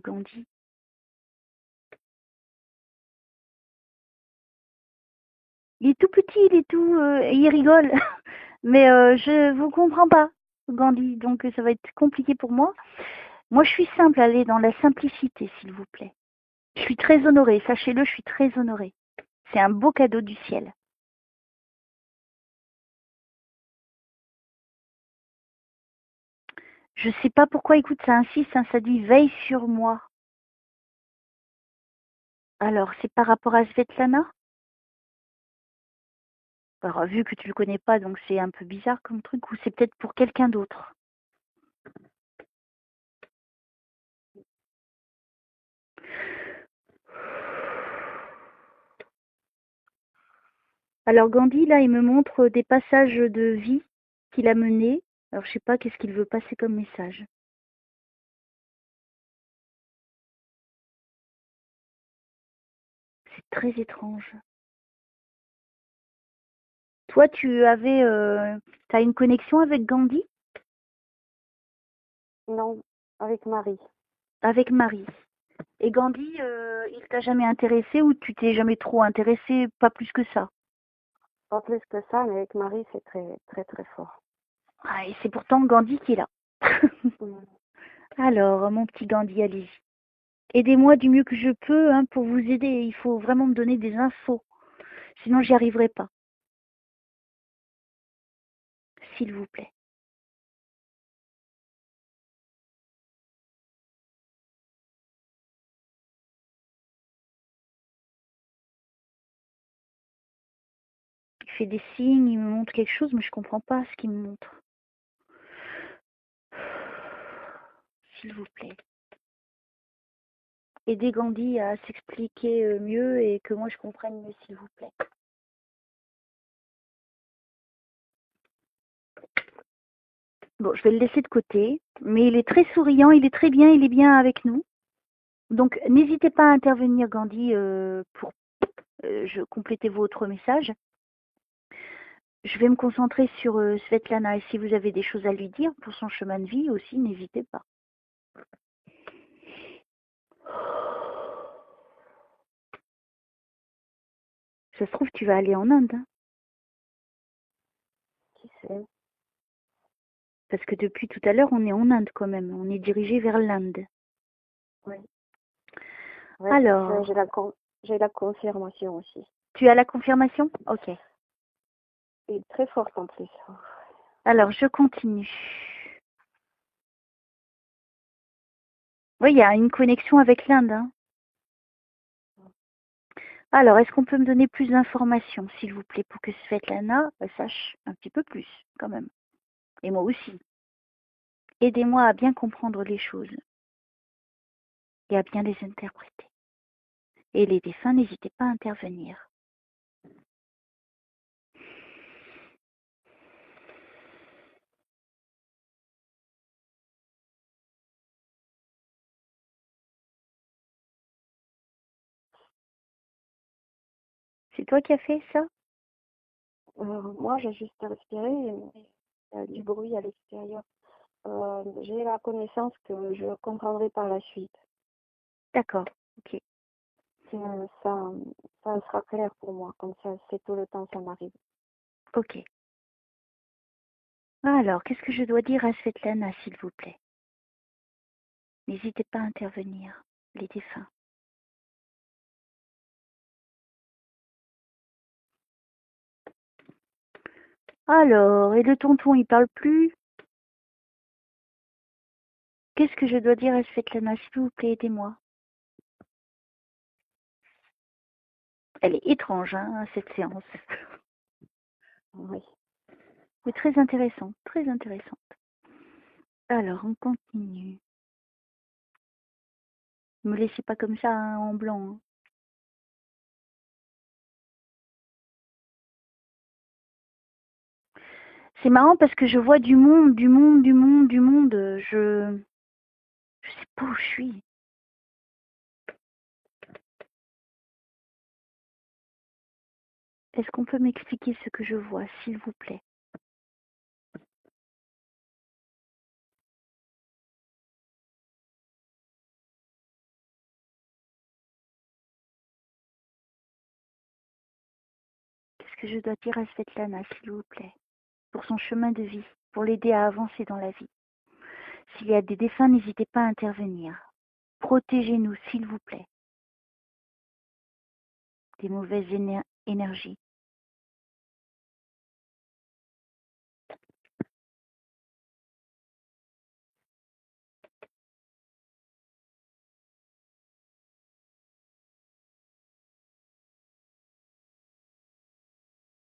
Gandhi? Il est tout petit, il est tout, il rigole. Mais je vous comprends pas, Gandhi. Donc ça va être compliqué pour moi. Moi, je suis simple, allez dans la simplicité, s'il vous plaît. Je suis très honorée, sachez-le, je suis très honorée. C'est un beau cadeau du ciel. Je sais pas pourquoi, écoute, ça insiste, hein, ça dit veille sur moi. Alors, c'est par rapport à Svetlana? Alors, vu que tu le connais pas, donc c'est un peu bizarre comme truc, ou c'est peut-être pour quelqu'un d'autre. Alors Gandhi, là, il me montre des passages de vie qu'il a menés. Alors, je sais pas qu'est-ce qu'il veut passer comme message. C'est très étrange. Toi, t'as une connexion avec Gandhi? Non, avec Marie. Avec Marie. Et Gandhi, il t'a jamais intéressé ou tu t'es jamais trop intéressé, pas plus que ça? Pas plus que ça, mais avec Marie, c'est très, très, très fort. Ah, et c'est pourtant Gandhi qui est là. Mm. Alors, mon petit Gandhi, allez-y. Aidez-moi du mieux que je peux hein, pour vous aider. Il faut vraiment me donner des infos. Sinon, j'y arriverai pas. S'il vous plaît. Il fait des signes, il me montre quelque chose, mais je comprends pas ce qu'il me montre. S'il vous plaît. Aidez Gandhi à s'expliquer mieux et que moi je comprenne mieux, s'il vous plaît. Bon, je vais le laisser de côté, mais il est très souriant, il est très bien, il est bien avec nous. Donc, n'hésitez pas à intervenir, Gandhi, pour compléter votre message. Je vais me concentrer sur Svetlana et si vous avez des choses à lui dire pour son chemin de vie aussi, n'hésitez pas. Ça se trouve, tu vas aller en Inde. Hein, Qui sait? parce que depuis tout à l'heure, on est en Inde quand même. On est dirigé vers l'Inde. Oui. Ouais, Alors, j'ai la confirmation aussi. tu as la confirmation? Ok. Et très forte en plus. Alors, je continue. Oui, il y a une connexion avec l'Inde. Hein. Alors, est-ce qu'on peut me donner plus d'informations, s'il vous plaît, pour que Svetlana sache un petit peu plus, quand même. Et moi aussi. Aidez-moi à bien comprendre les choses et à bien les interpréter. Et les défunts, n'hésitez pas à intervenir. C'est toi qui as fait ça? Moi, j'ai juste respiré et il y a du bruit à l'extérieur. J'ai la connaissance que je comprendrai par la suite. D'accord, ok. Ça, ça sera clair pour moi, comme ça, c'est tout le temps, ça m'arrive. Ok. Alors, qu'est-ce que je dois dire à Svetlana, s'il vous plaît? N'hésitez pas à intervenir, les défunts. Alors, et le tonton, il parle plus? Qu'est-ce que je dois dire à Svetlana, s'il vous plaît, aidez-moi. Elle est étrange, hein, cette séance. Oui. Mais très intéressante, très intéressante. Alors, on continue. Ne me laissez pas comme ça, hein, en blanc. Hein. C'est marrant parce que je vois du monde, du monde, du monde, du monde. Je sais pas où je suis. Est-ce qu'on peut m'expliquer ce que je vois, s'il vous plaît? Qu'est-ce que je dois dire à Svetlana, s'il vous plaît? Pour son chemin de vie, pour l'aider à avancer dans la vie. S'il y a des défunts, n'hésitez pas à intervenir. Protégez-nous, s'il vous plaît, des mauvaises énergies.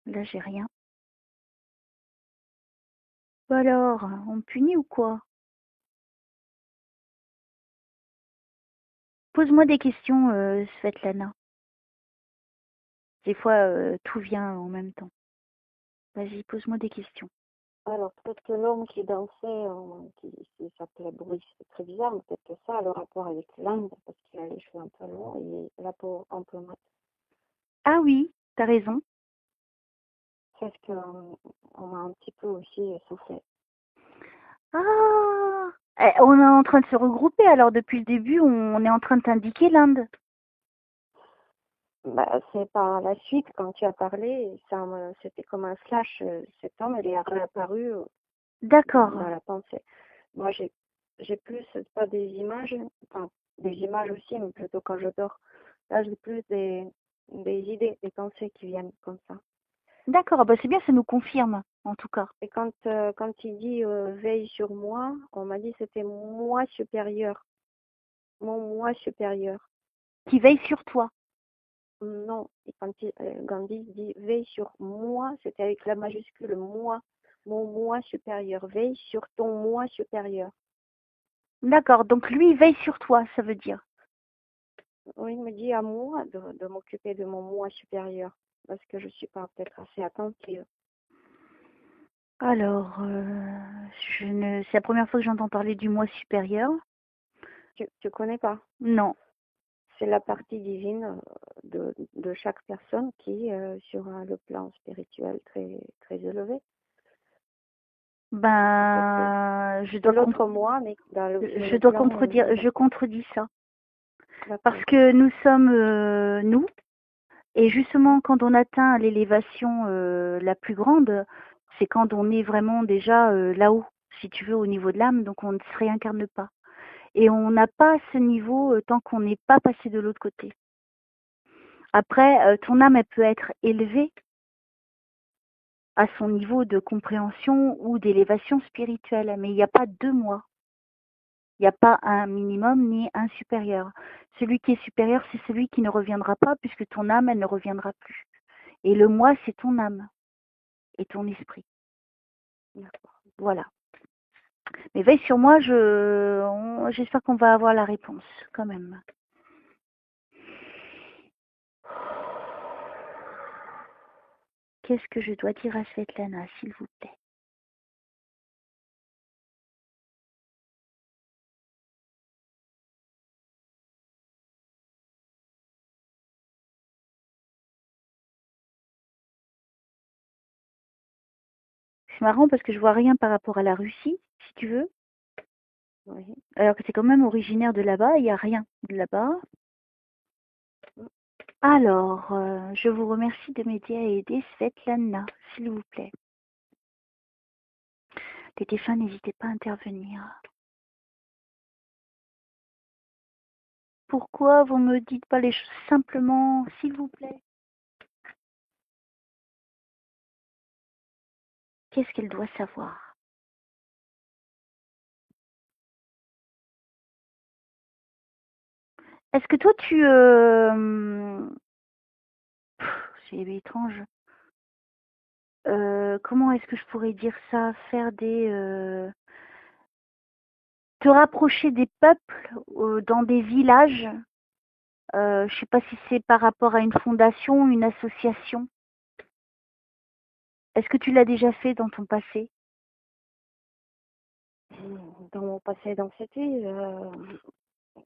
Là, j'ai rien. Bah alors, on me punit ou quoi? Pose-moi des questions, Svetlana. Des fois, tout vient en même temps. Vas-y, pose-moi des questions. Alors, peut-être que l'homme qui dansait, qui s'appelait Boris, c'est très bizarre, mais peut-être que ça a le rapport avec l'Inde, parce qu'il a les cheveux un peu longs et la peau un peu mate. Ah oui, t'as raison. C'est ce qu'on m'a un petit peu aussi soufflé. Ah, on est en train de se regrouper, alors depuis le début, on est en train de t'indiquer l'Inde. Bah, c'est par la suite, quand tu as parlé, c'était comme un flash. Cet homme, il est réapparu D'accord. dans la pensée. Moi, j'ai plus, pas des images, enfin, des images aussi, mais plutôt quand je dors. Là, j'ai plus des idées, des pensées qui viennent comme ça. D'accord, bah c'est bien, ça nous confirme, en tout cas. Et quand il dit veille sur moi, on m'a dit c'était moi supérieur. Mon moi supérieur. Qui veille sur toi. Non, et Gandhi dit veille sur moi, c'était avec la majuscule moi, mon moi supérieur. Veille sur ton moi supérieur. D'accord, donc lui, il veille sur toi, ça veut dire. Oui, il me dit à moi de m'occuper de mon moi supérieur, parce que je suis pas peut-être assez attentive. Alors, c'est la première fois que j'entends parler du moi supérieur. Tu connais pas? Non. C'est la partie divine de chaque personne qui est sur le plan spirituel très, très élevé. Ben, je C'est dois, l'autre moi, mais sur je le dois plan contredire, divin. je contredis ça. D'accord. Parce que nous sommes nous, et justement, quand on atteint l'élévation la plus grande, c'est quand on est vraiment déjà là-haut, si tu veux, au niveau de l'âme, donc on ne se réincarne pas. Et on n'a pas ce niveau tant qu'on n'est pas passé de l'autre côté. Après, ton âme, elle peut être élevée à son niveau de compréhension ou d'élévation spirituelle, mais il n'y a pas deux moi. Il n'y a pas un minimum ni un supérieur. Celui qui est supérieur, c'est celui qui ne reviendra pas, puisque ton âme, elle ne reviendra plus. Et le moi, c'est ton âme et ton esprit. D'accord. Voilà. Mais veille sur moi, j'espère qu'on va avoir la réponse, quand même. Qu'est-ce que je dois dire à Svetlana, s'il vous plaît? C'est marrant parce que je vois rien par rapport à la Russie, si tu veux. Oui. Alors que c'est quand même originaire de là-bas, il n'y a rien de là-bas. Alors, je vous remercie de m'aider à aider Svetlana, s'il vous plaît. Les défunts, n'hésitez pas à intervenir. Pourquoi vous me dites pas les choses simplement, s'il vous plaît? Qu'est-ce qu'elle doit savoir? Est-ce que toi, c'est étrange. Comment est-ce que je pourrais dire ça? Faire te rapprocher des peuples dans des villages. Je ne sais pas si c'est par rapport à une fondation, une association. Est-ce que tu l'as déjà fait dans ton passé? Dans mon passé, dans cette vie,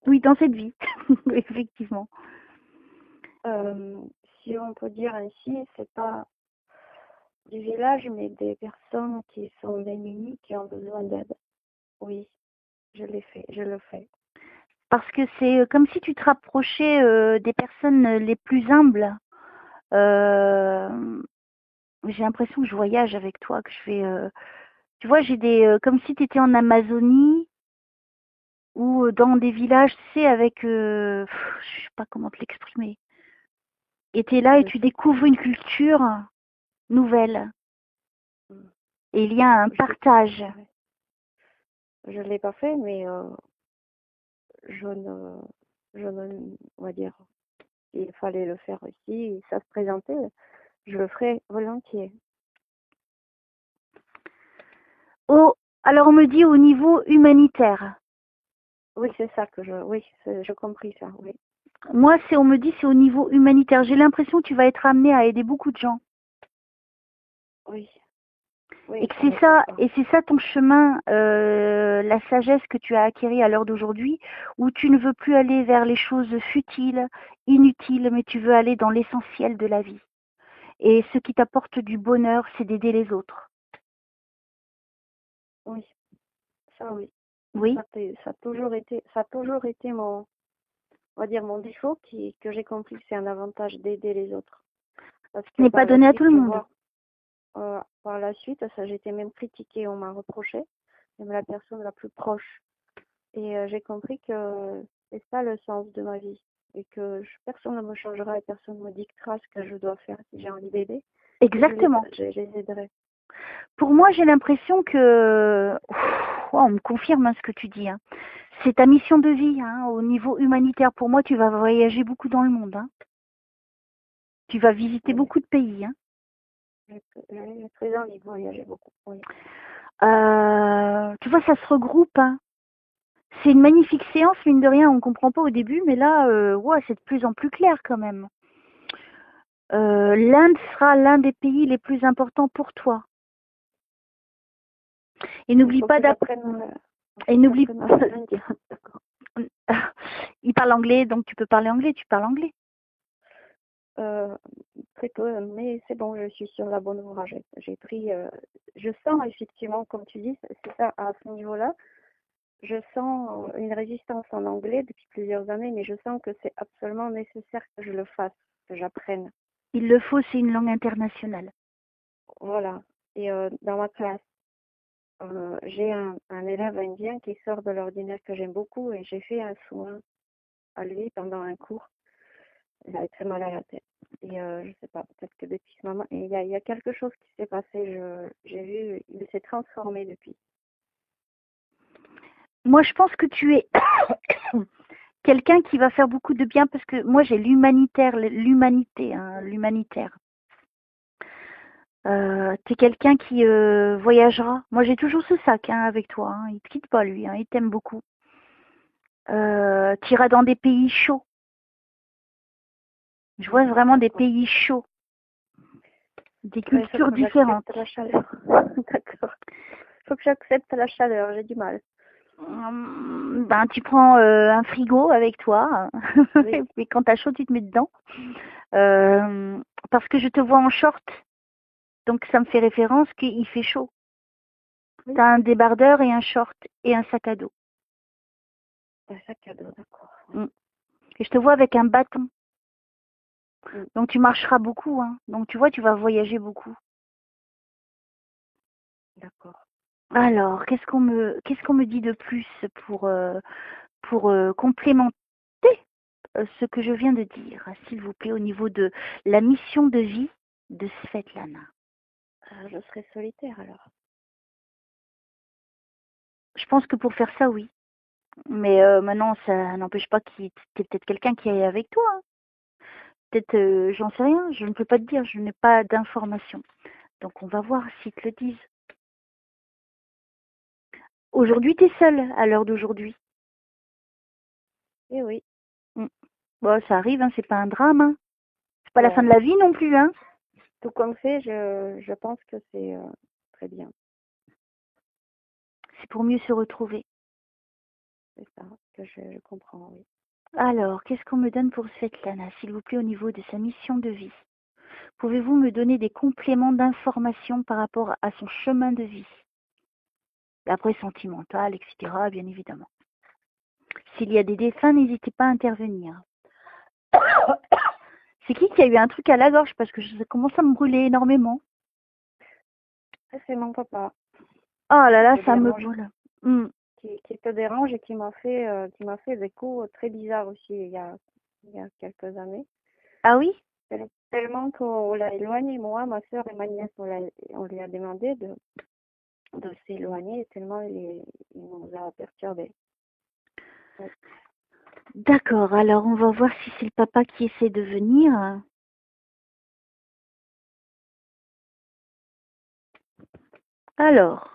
Oui, dans cette vie, effectivement. euh, si on peut dire ainsi, c'est pas du village, mais des personnes qui sont démunies, qui ont besoin d'aide. Oui, je l'ai fait, je le fais. Parce que c'est comme si tu te rapprochais des personnes les plus humbles. Euh, j'ai l'impression que je voyage avec toi, que je fais... tu vois, j'ai des... comme si tu étais en Amazonie ou dans des villages, tu sais, avec... je sais pas comment te l'exprimer. Et tu es là et Je tu sais, découvres une culture nouvelle. mm, Et il y a un je l'ai, partage. ouais. Je l'ai pas fait, mais je ne, je ne, on va dire, il fallait le faire aussi, ça se présentait, je le ferai volontiers. Oh, alors on me dit au niveau humanitaire. Oui, c'est ça que oui, je compris ça, oui. Moi, on me dit c'est au niveau humanitaire. J'ai l'impression que tu vas être amené à aider beaucoup de gens. Oui, Et oui, que je sais ça. c'est ça ton chemin, la sagesse que tu as acquérie à l'heure d'aujourd'hui, où tu ne veux plus aller vers les choses futiles, inutiles, mais tu veux aller dans l'essentiel de la vie. Et ce qui t'apporte du bonheur, c'est d'aider les autres. Oui, ça oui. Oui, Ça a toujours été mon, on va dire mon défaut que j'ai compris que c'est un avantage d'aider les autres. Parce ce que n'est pas par la donné à tout suite, le je monde. vois, par la suite, ça j'ai été même critiquée, on m'a reproché, même la personne la plus proche. Et j'ai compris que c'est ça le sens de ma vie. Et que personne ne me changera et personne ne me dictera ce que je dois faire si j'ai envie d'aider. Et Exactement. je les aiderai. Pour moi, j'ai l'impression que, on me confirme hein, ce que tu dis. Hein. C'est ta mission de vie hein, au niveau humanitaire. Pour moi, tu vas voyager beaucoup dans le monde. Hein. Tu vas visiter Oui. beaucoup de pays. Hein. J'ai très envie de voyager beaucoup. Oui. Tu vois, ça se regroupe. Hein. C'est une magnifique séance, mine de rien. On ne comprend pas au début, mais là, ouais, c'est de plus en plus clair quand même. L'Inde sera l'un des pays les plus importants pour toi. Et Il n'oublie faut pas que d'apprendre. j'apprenne, Et faut que n'oublie. j'apprenne l'indien. D'accord. Il parle anglais, donc tu peux parler anglais. Tu parles anglais. Euh, Très peu, mais c'est bon, je suis sur la bonne voie. J'ai pris, je sens effectivement, comme tu dis, c'est ça, à ce niveau-là, je sens une résistance en anglais depuis plusieurs années, mais je sens que c'est absolument nécessaire que je le fasse, que j'apprenne. Il le faut, c'est une langue internationale. Voilà. Et dans ma classe, j'ai un élève indien qui sort de l'ordinaire que j'aime beaucoup et j'ai fait un soin à lui pendant un cours. Il avait très mal à la tête. Et je sais pas, peut-être que depuis ce moment, il y a quelque chose qui s'est passé. J'ai vu, il s'est transformé depuis. Moi, je pense que tu es quelqu'un qui va faire beaucoup de bien parce que moi, j'ai l'humanitaire, l'humanité, hein, l'humanitaire. Tu es quelqu'un qui voyagera. Moi, j'ai toujours ce sac hein, avec toi. Hein. Il te quitte pas, lui. Hein. Il t'aime beaucoup. Tu iras dans des pays chauds. Je vois vraiment des D'accord. pays chauds, des Ouais, il faut cultures que différentes. j'accepte la chaleur. D'accord. Il faut que j'accepte la chaleur, j'ai du mal. Ben, tu prends un frigo avec toi. Oui, Et puis quand t'as chaud, tu te mets dedans. Euh, parce que je te vois en short. Donc ça me fait référence qu'il fait chaud. oui. T'as un débardeur et un short et un sac à dos. Un sac à dos, d'accord. Oui. Mm. Et je te vois avec un bâton. Mm, Donc tu marcheras beaucoup. Hein. Donc tu vois, tu vas voyager beaucoup. d'accord. Alors, qu'est-ce qu'on me dit de plus pour complémenter ce que je viens de dire, s'il vous plaît, au niveau de la mission de vie de Svetlana. Je serai solitaire alors. Je pense que pour faire ça, oui. Mais maintenant, ça n'empêche pas qu'il y ait peut-être quelqu'un qui est avec toi. Hein. Peut-être, j'en sais rien, je ne peux pas te dire, je n'ai pas d'informations. Donc on va voir s'ils te le disent. Aujourd'hui, tu es seule à l'heure d'aujourd'hui. Eh oui, Mm. Bon, ça arrive, hein, c'est pas un drame. Hein. C'est pas la fin de non, la vie non plus. Hein. tout comme fait, je pense que c'est très bien. C'est pour mieux se retrouver. C'est ça que je comprends, oui. Alors, qu'est-ce qu'on me donne pour Svetlana, s'il vous plaît, au niveau de sa mission de vie? Pouvez-vous me donner des compléments d'information par rapport à son chemin de vie? Après, sentimental, etc., bien évidemment. S'il y a des défunts, n'hésitez pas à intervenir. C'est qui a eu un truc à la gorge? Parce que ça commence à me brûler énormément. Ça, c'est mon papa Oh là là, qui te ça me dérange, brûle. qui te dérange et qui m'a fait des coups très bizarres aussi il y a quelques années. Ah oui? Tellement qu'on l'a éloigné, moi, ma soeur et ma nièce, on lui a demandé de s'éloigner tellement il nous a perturbés. Ouais. D'accord, alors on va voir si c'est le papa qui essaie de venir. Alors,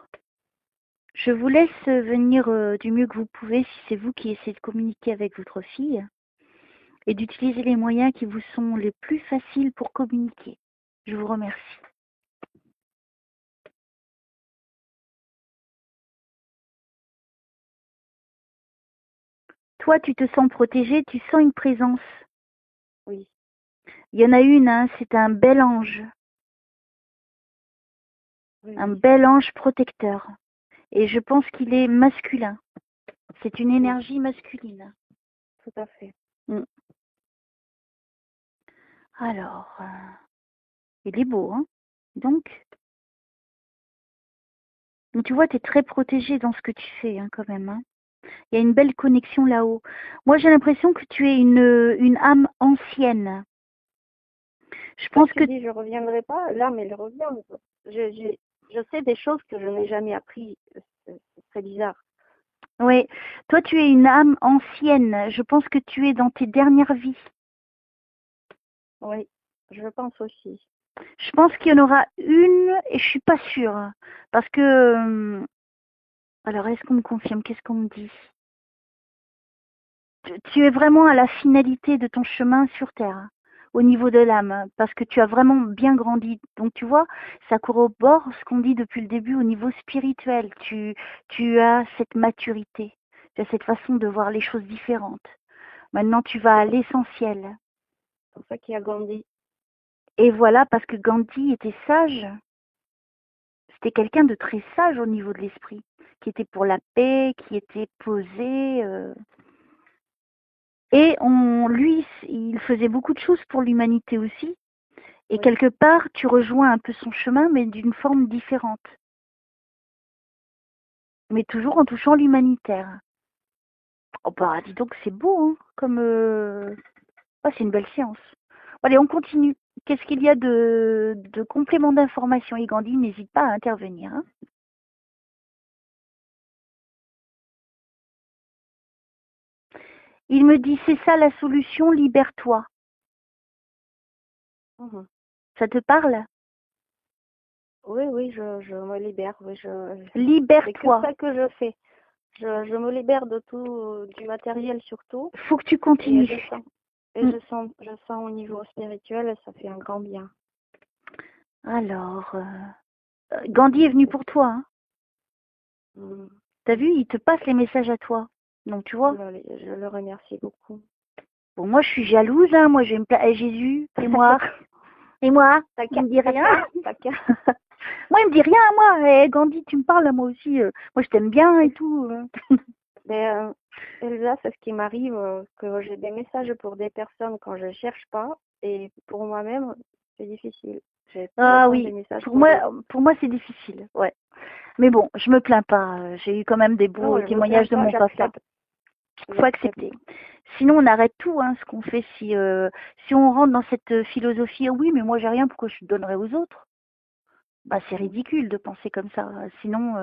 je vous laisse venir du mieux que vous pouvez si c'est vous qui essayez de communiquer avec votre fille et d'utiliser les moyens qui vous sont les plus faciles pour communiquer. Je vous remercie. Toi, tu te sens protégée, tu sens une présence. Oui. Il y en a une, hein, c'est un bel ange. Oui, Un oui. bel ange protecteur. Et je pense qu'il est masculin. C'est une énergie masculine. Tout à fait. Alors, il est beau, hein. Donc tu vois, tu es très protégée dans ce que tu fais, hein, quand même. Hein. Il y a une belle connexion là-haut. Moi, j'ai l'impression que tu es une âme ancienne. Je pense que... Je reviendrai pas, là, mais elle revient. Je sais des choses que je n'ai jamais appris. C'est très bizarre. Oui, toi, tu es une âme ancienne. Je pense que tu es dans tes dernières vies. Oui, je pense aussi. Je pense qu'il y en aura une, et je suis pas sûre. Parce que... alors, est-ce qu'on me confirme? Qu'est-ce qu'on me dit? Tu es vraiment à la finalité de ton chemin sur Terre, au niveau de l'âme, parce que tu as vraiment bien grandi. Donc tu vois, ça corrobore ce qu'on dit depuis le début au niveau spirituel. Tu as cette maturité, tu as cette façon de voir les choses différentes. Maintenant, tu vas à l'essentiel. C'est pour ça qu'il y a Gandhi. Et voilà, parce que Gandhi était sage. C'était quelqu'un de très sage au niveau de l'esprit, qui était pour la paix, qui était posé. Et lui, il faisait beaucoup de choses pour l'humanité aussi. Et Oui. quelque part, tu rejoins un peu son chemin, mais d'une forme différente. Mais toujours en touchant l'humanitaire. Oh bah, dis donc, c'est beau, hein, comme... Ah, c'est une belle séance. Allez, on continue. Qu'est-ce qu'il y a de complément d'information? Et Gandhi, n'hésite pas à intervenir. Hein. Il me dit, c'est ça la solution, libère-toi. Mhm. Ça te parle? Oui, oui, je me libère. Oui, Libère-toi. c'est que ça que je fais. Je me libère de tout, du matériel surtout. Faut que tu Et continues. je sens au niveau spirituel, ça fait un grand bien. Alors, Gandhi est venu pour toi. Hein. Mm. T'as vu, il te passe les messages à toi. Donc, tu vois. Je le remercie beaucoup. Bon, moi, je suis jalouse. Hein. Moi, je vais me plaire. Jésus, et moi. Et moi, il me dit rien. Moi, il me dit rien, moi. Gandhi, tu me parles, moi aussi. Moi, je t'aime bien et tout. Mais Elsa, c'est ce qui m'arrive, que j'ai des messages pour des personnes quand je cherche pas. Et pour moi-même, c'est difficile. Ah J'attends oui, des messages pour moi, c'est difficile. Ouais. Mais bon, je me plains pas. J'ai eu quand même des beaux Non, je me témoignages de plains mon pas, papa. Faut accepter. Sinon, on arrête tout, hein, ce qu'on fait. Si on rentre dans cette philosophie, oui, mais moi, j'ai rien, pourquoi je donnerais aux autres? Bah, c'est ridicule de penser comme ça. Sinon,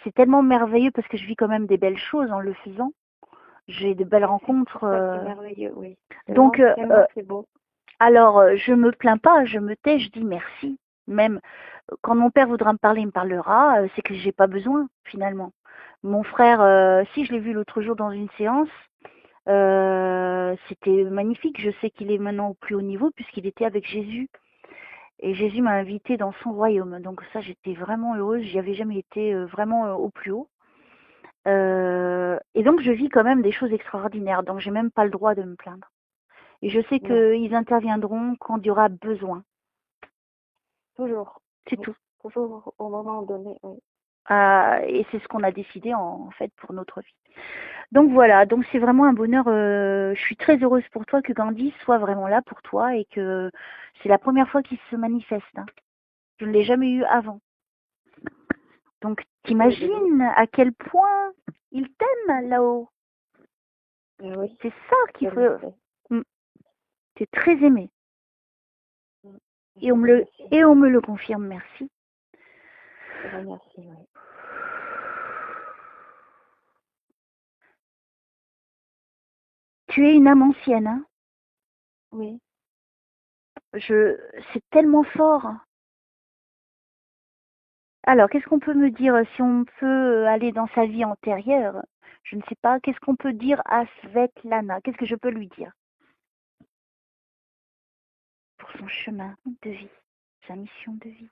c'est tellement merveilleux parce que je vis quand même des belles choses en le faisant. J'ai de belles rencontres. C'est merveilleux, oui. Donc, Tellement c'est beau. alors, je me plains pas, je me tais, je dis merci. Même quand mon père voudra me parler, il me parlera. C'est que j'ai pas besoin finalement. Mon frère, si je l'ai vu l'autre jour dans une séance, c'était magnifique. Je sais qu'il est maintenant au plus haut niveau puisqu'il était avec Jésus. Et Jésus m'a invitée dans son royaume. Donc ça, j'étais vraiment heureuse. J'y avais jamais été vraiment au plus haut. Et donc, je vis quand même des choses extraordinaires. Donc, j'ai même pas le droit de me plaindre. Et je sais Non, qu'ils interviendront quand il y aura besoin. toujours. C'est Oui. tout. Toujours au moment donné, oui. Et c'est ce qu'on a décidé en fait pour notre vie. Donc voilà, donc c'est vraiment un bonheur. Je suis très heureuse pour toi que Gandhi soit vraiment là pour toi et que c'est la première fois qu'il se manifeste. Hein. Je ne l'ai jamais eu avant. Donc t'imagines à quel point il t'aime là-haut. Oui, C'est ça qu'il je le faut. sais. Mm. T'es très aimé. Je vous remercie. Et on me le confirme, merci. Je vous remercie, oui. Tu es une âme ancienne, hein. Oui. C'est tellement fort. Alors, qu'est-ce qu'on peut me dire si on peut aller dans sa vie antérieure? Je ne sais pas. Qu'est-ce qu'on peut dire à Svetlana? Qu'est-ce que je peux lui dire pour son chemin de vie, sa mission de vie?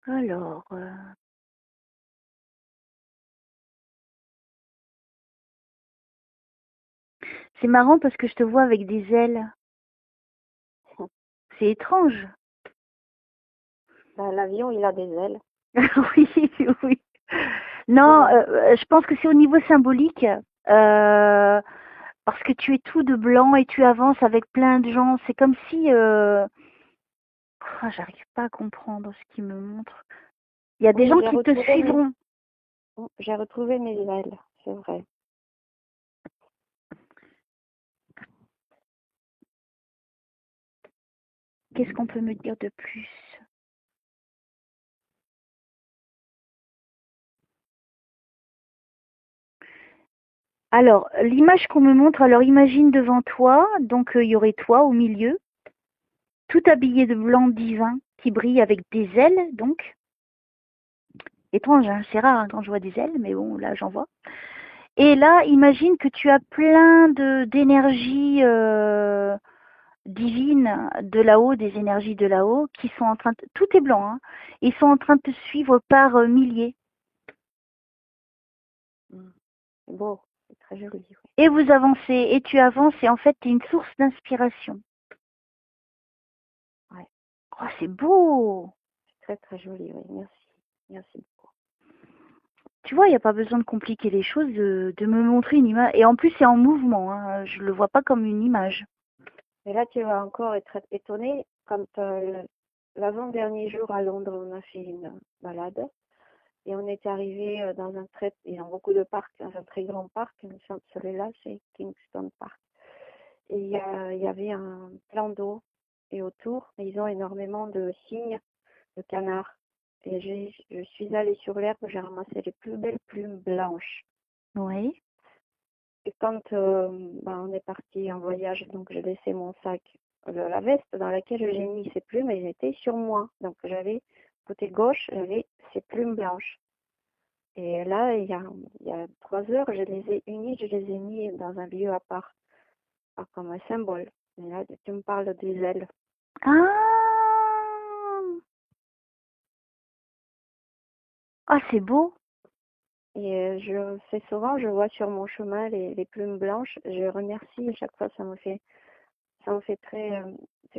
Alors, c'est marrant parce que je te vois avec des ailes. C'est étrange. Ben, l'avion, il a des ailes. Oui, oui. Non, je pense que c'est au niveau symbolique. Parce que tu es tout de blanc et tu avances avec plein de gens. C'est comme si... j'arrive pas à comprendre ce qu'il me montre. Il y a des Oui, gens qui te suivront. j'ai retrouvé mes ailes, c'est vrai. Qu'est-ce qu'on peut me dire de plus? Alors, l'image qu'on me montre, alors imagine devant toi, donc il y aurait toi au milieu, tout habillé de blanc divin qui brille avec des ailes, donc. Étrange, hein, c'est rare hein, quand je vois des ailes, mais bon, là j'en vois. Et là, imagine que tu as plein d'énergie divine de là-haut, des énergies de là-haut, qui sont en train de... Tout est blanc, hein. Ils sont en train de te suivre par milliers. C'est beau, c'est très joli. Oui. Et vous avancez, et tu avances, et en fait, tu es une source d'inspiration. Ouais. Oh, c'est beau! C'est très très joli, oui. Merci. Merci beaucoup. Tu vois, il n'y a pas besoin de compliquer les choses, de me montrer une image. Et en plus, c'est en mouvement, hein. Je ne le vois pas comme une image. Mais là, tu vas encore être étonné. Quand l'avant-dernier jour à Londres, on a fait une balade. Et on est arrivé dans un très... Ils ont beaucoup de parcs, dans un très grand parc. Celui-là, c'est Kingston Park. Et il y avait un plan d'eau. Et autour, ils ont énormément de cygnes, de canards. Et je suis allée sur l'herbe, j'ai ramassé les plus belles plumes blanches. Oui. Et quand on est parti en voyage, donc j'ai laissé mon sac, la veste dans laquelle j'ai mis ces plumes, elles étaient sur moi. Donc j'avais, côté gauche, j'avais ces plumes blanches. Et là, il y a 3 heures, je les ai unies, je les ai mis dans un lieu à part, comme un symbole. Et là, tu me parles des ailes. Ah! Ah, c'est beau. Et je fais souvent, je vois sur mon chemin les plumes blanches. Je remercie à chaque fois, ça me fait c'est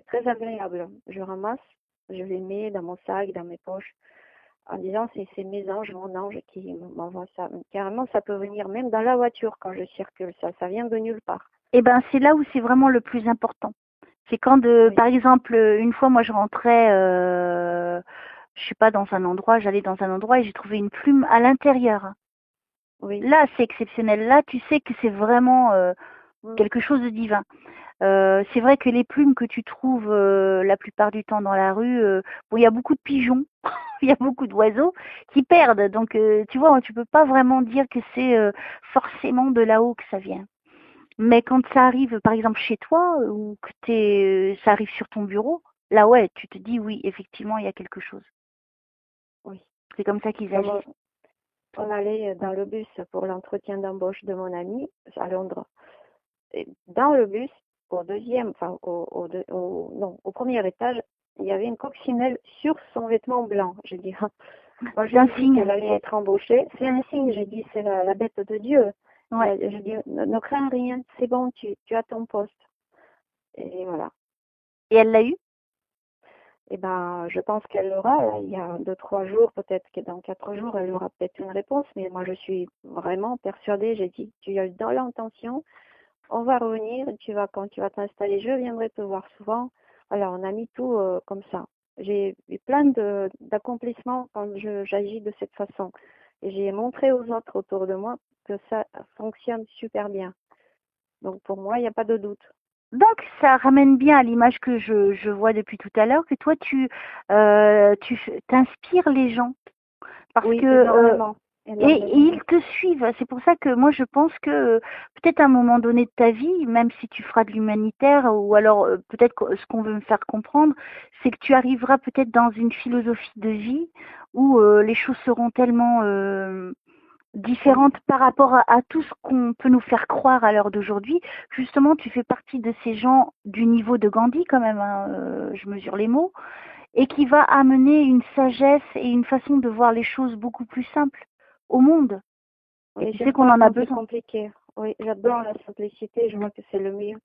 très agréable. Je ramasse, je les mets dans mon sac, dans mes poches, en disant c'est mes anges, mon ange qui m'envoie ça. Carrément, ça peut venir même dans la voiture quand je circule, ça vient de nulle part. Eh ben, c'est là où c'est vraiment le plus important. C'est quand, Oui. par exemple, une fois, moi, je rentrais, je sais pas, dans un endroit, j'allais dans un endroit et j'ai trouvé une plume à l'intérieur. Oui. Là, c'est exceptionnel. Là, tu sais que c'est vraiment Mm. quelque chose de divin. C'est vrai que les plumes que tu trouves la plupart du temps dans la rue, bon, il y a beaucoup de pigeons, il y a beaucoup d'oiseaux qui perdent. Donc, tu vois, tu peux pas vraiment dire que c'est forcément de là-haut que ça vient. Mais quand ça arrive, par exemple, chez toi, ou que ça arrive sur ton bureau, là, ouais, tu te dis, oui, effectivement, il y a quelque chose. Oui. C'est comme ça qu'ils Comme, agissent. on allait dans le bus pour l'entretien d'embauche de mon ami à Londres. Et dans le bus, au premier étage, il y avait une coccinelle sur son vêtement blanc. J'ai dit, moi je C'est un lui ai dit signe. qu'elle allait être embauchée. C'est un signe, j'ai dit, c'est la bête de Dieu. Ouais. Je dis, ne crains rien, c'est bon, tu as ton poste. Et voilà. Et elle l'a eu? Eh ben, je pense qu'elle l'aura. Là, il y a 2, 3 jours, peut-être que dans 4 jours, elle aura peut-être une réponse. Mais moi, je suis vraiment persuadée. J'ai dit, tu as dans l'intention, on va revenir. Quand tu vas t'installer, je viendrai te voir souvent. Voilà, on a mis tout comme ça. J'ai eu plein d'accomplissements quand j'agis de cette façon. Et j'ai montré aux autres autour de moi que ça fonctionne super bien. Donc, pour moi, il n'y a pas de doute. Donc, ça ramène bien à l'image que je vois depuis tout à l'heure, que toi, tu t'inspires les gens. Parce Oui, que énormément. et Énormément. ils te suivent. C'est pour ça que moi, je pense que peut-être à un moment donné de ta vie, même si tu feras de l'humanitaire, ou alors peut-être que ce qu'on veut me faire comprendre, c'est que tu arriveras peut-être dans une philosophie de vie où les choses seront tellement différentes par rapport à tout ce qu'on peut nous faire croire à l'heure d'aujourd'hui. Justement, tu fais partie de ces gens du niveau de Gandhi quand même, hein, je mesure les mots, et qui va amener une sagesse et une façon de voir les choses beaucoup plus simples au monde. Et Oui, tu sais j'aime qu'on pas en a quand c'est besoin. compliqué. Oui, j'adore la simplicité, je vois que c'est le mieux.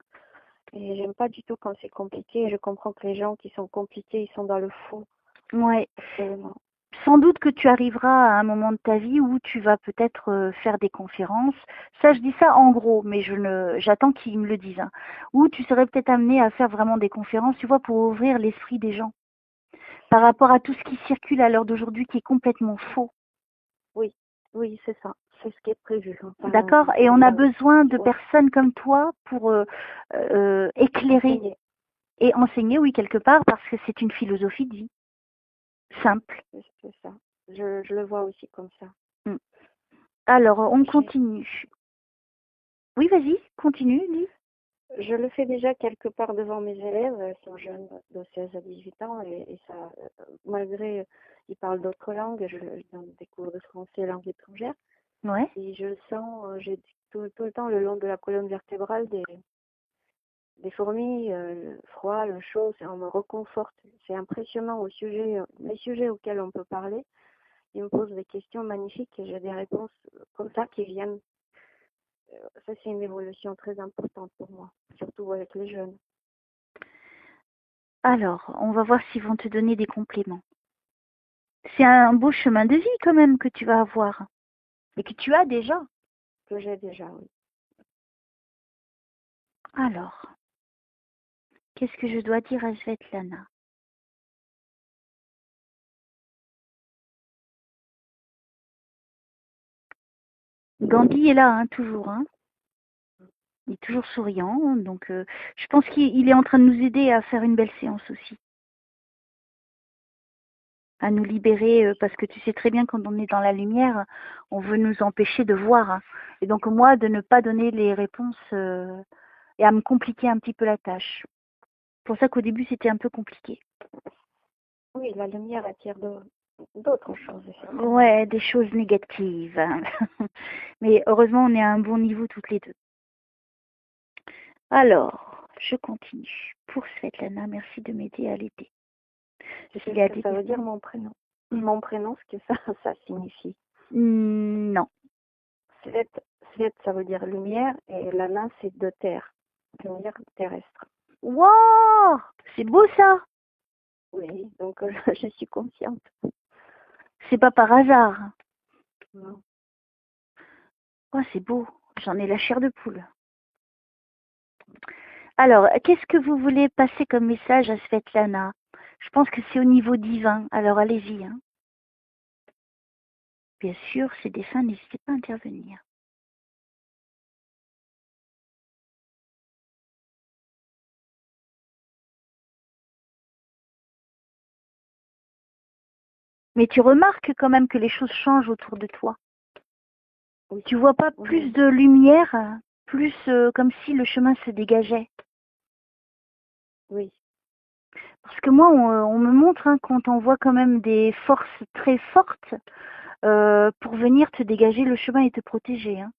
Et j'aime pas du tout quand c'est compliqué. Je comprends que les gens qui sont compliqués, ils sont dans le faux. Ouais. Absolument. Sans doute que tu arriveras à un moment de ta vie où tu vas peut-être faire des conférences. Ça, je dis ça en gros, mais j'attends qu'ils me le disent, hein. Où tu serais peut-être amené à faire vraiment des conférences, tu vois, pour ouvrir l'esprit des gens. Par rapport à tout ce qui circule à l'heure d'aujourd'hui qui est complètement faux. Oui, oui, c'est ça. C'est ce qui est prévu. Enfin, D'accord? Et on a besoin de ouais, personnes comme toi pour éclairer enseigner. et enseigner, oui, quelque part, parce que c'est une philosophie de vie simple. C'est ça. Je le vois aussi comme ça. Mm. Alors, on J'ai- continue. Oui, vas-y, continue, dis. Je le fais déjà quelque part devant mes élèves. Ils sont jeunes, de 16 à 18 ans. Et ça, malgré, ils parlent d'autres langues. Je donne des cours de français et langue étrangère. Ouais. Et je sens, j'ai tout le temps le long de la colonne vertébrale des fourmis, le froid, le chaud, on me reconforte. C'est impressionnant les sujets auxquels on peut parler. Ils me posent des questions magnifiques et j'ai des réponses comme ça qui viennent. Ça, c'est une évolution très importante pour moi, surtout avec les jeunes. Alors, on va voir s'ils vont te donner des compléments. C'est un beau chemin de vie quand même que tu vas avoir et que tu as déjà. Que j'ai déjà, oui. Alors, qu'est-ce que je dois dire à Svetlana? Gandhi est là, hein, toujours, hein. Il est toujours souriant, donc je pense qu'il est en train de nous aider à faire une belle séance aussi, à nous libérer, parce que tu sais très bien quand on est dans la lumière, on veut nous empêcher de voir, hein. Et donc moi, de ne pas donner les réponses et à me compliquer un petit peu la tâche. C'est pour ça qu'au début, c'était un peu compliqué. Oui, la lumière attire d'autres choses, effectivement. Ouais, des choses négatives, hein. Mais heureusement, on est à un bon niveau toutes les deux. Alors, je continue. Pour Svetlana, merci de m'aider à l'aider. Tu sais S'il y a ce que des ça veut dire, questions? mon prénom? Mon prénom, ce que ça signifie. Non. Svet, Svet, ça veut dire lumière, et Lana, c'est de terre. Lumière terrestre. Wow! C'est beau ça! Oui, donc je suis consciente. C'est pas par hasard. Non. Oh, c'est beau. J'en ai la chair de poule. Alors, qu'est-ce que vous voulez passer comme message à Svetlana? Je pense que c'est au niveau divin. Alors, allez-y, hein. Bien sûr, c'est des fins, n'hésitez pas à intervenir. Mais tu remarques quand même que les choses changent autour de toi. Oui. Tu vois pas plus Oui. de lumière, plus comme si le chemin se dégageait. Oui. Parce que moi, on me montre, hein, quand on voit quand même des forces très fortes, pour venir te dégager le chemin et te protéger. Hein.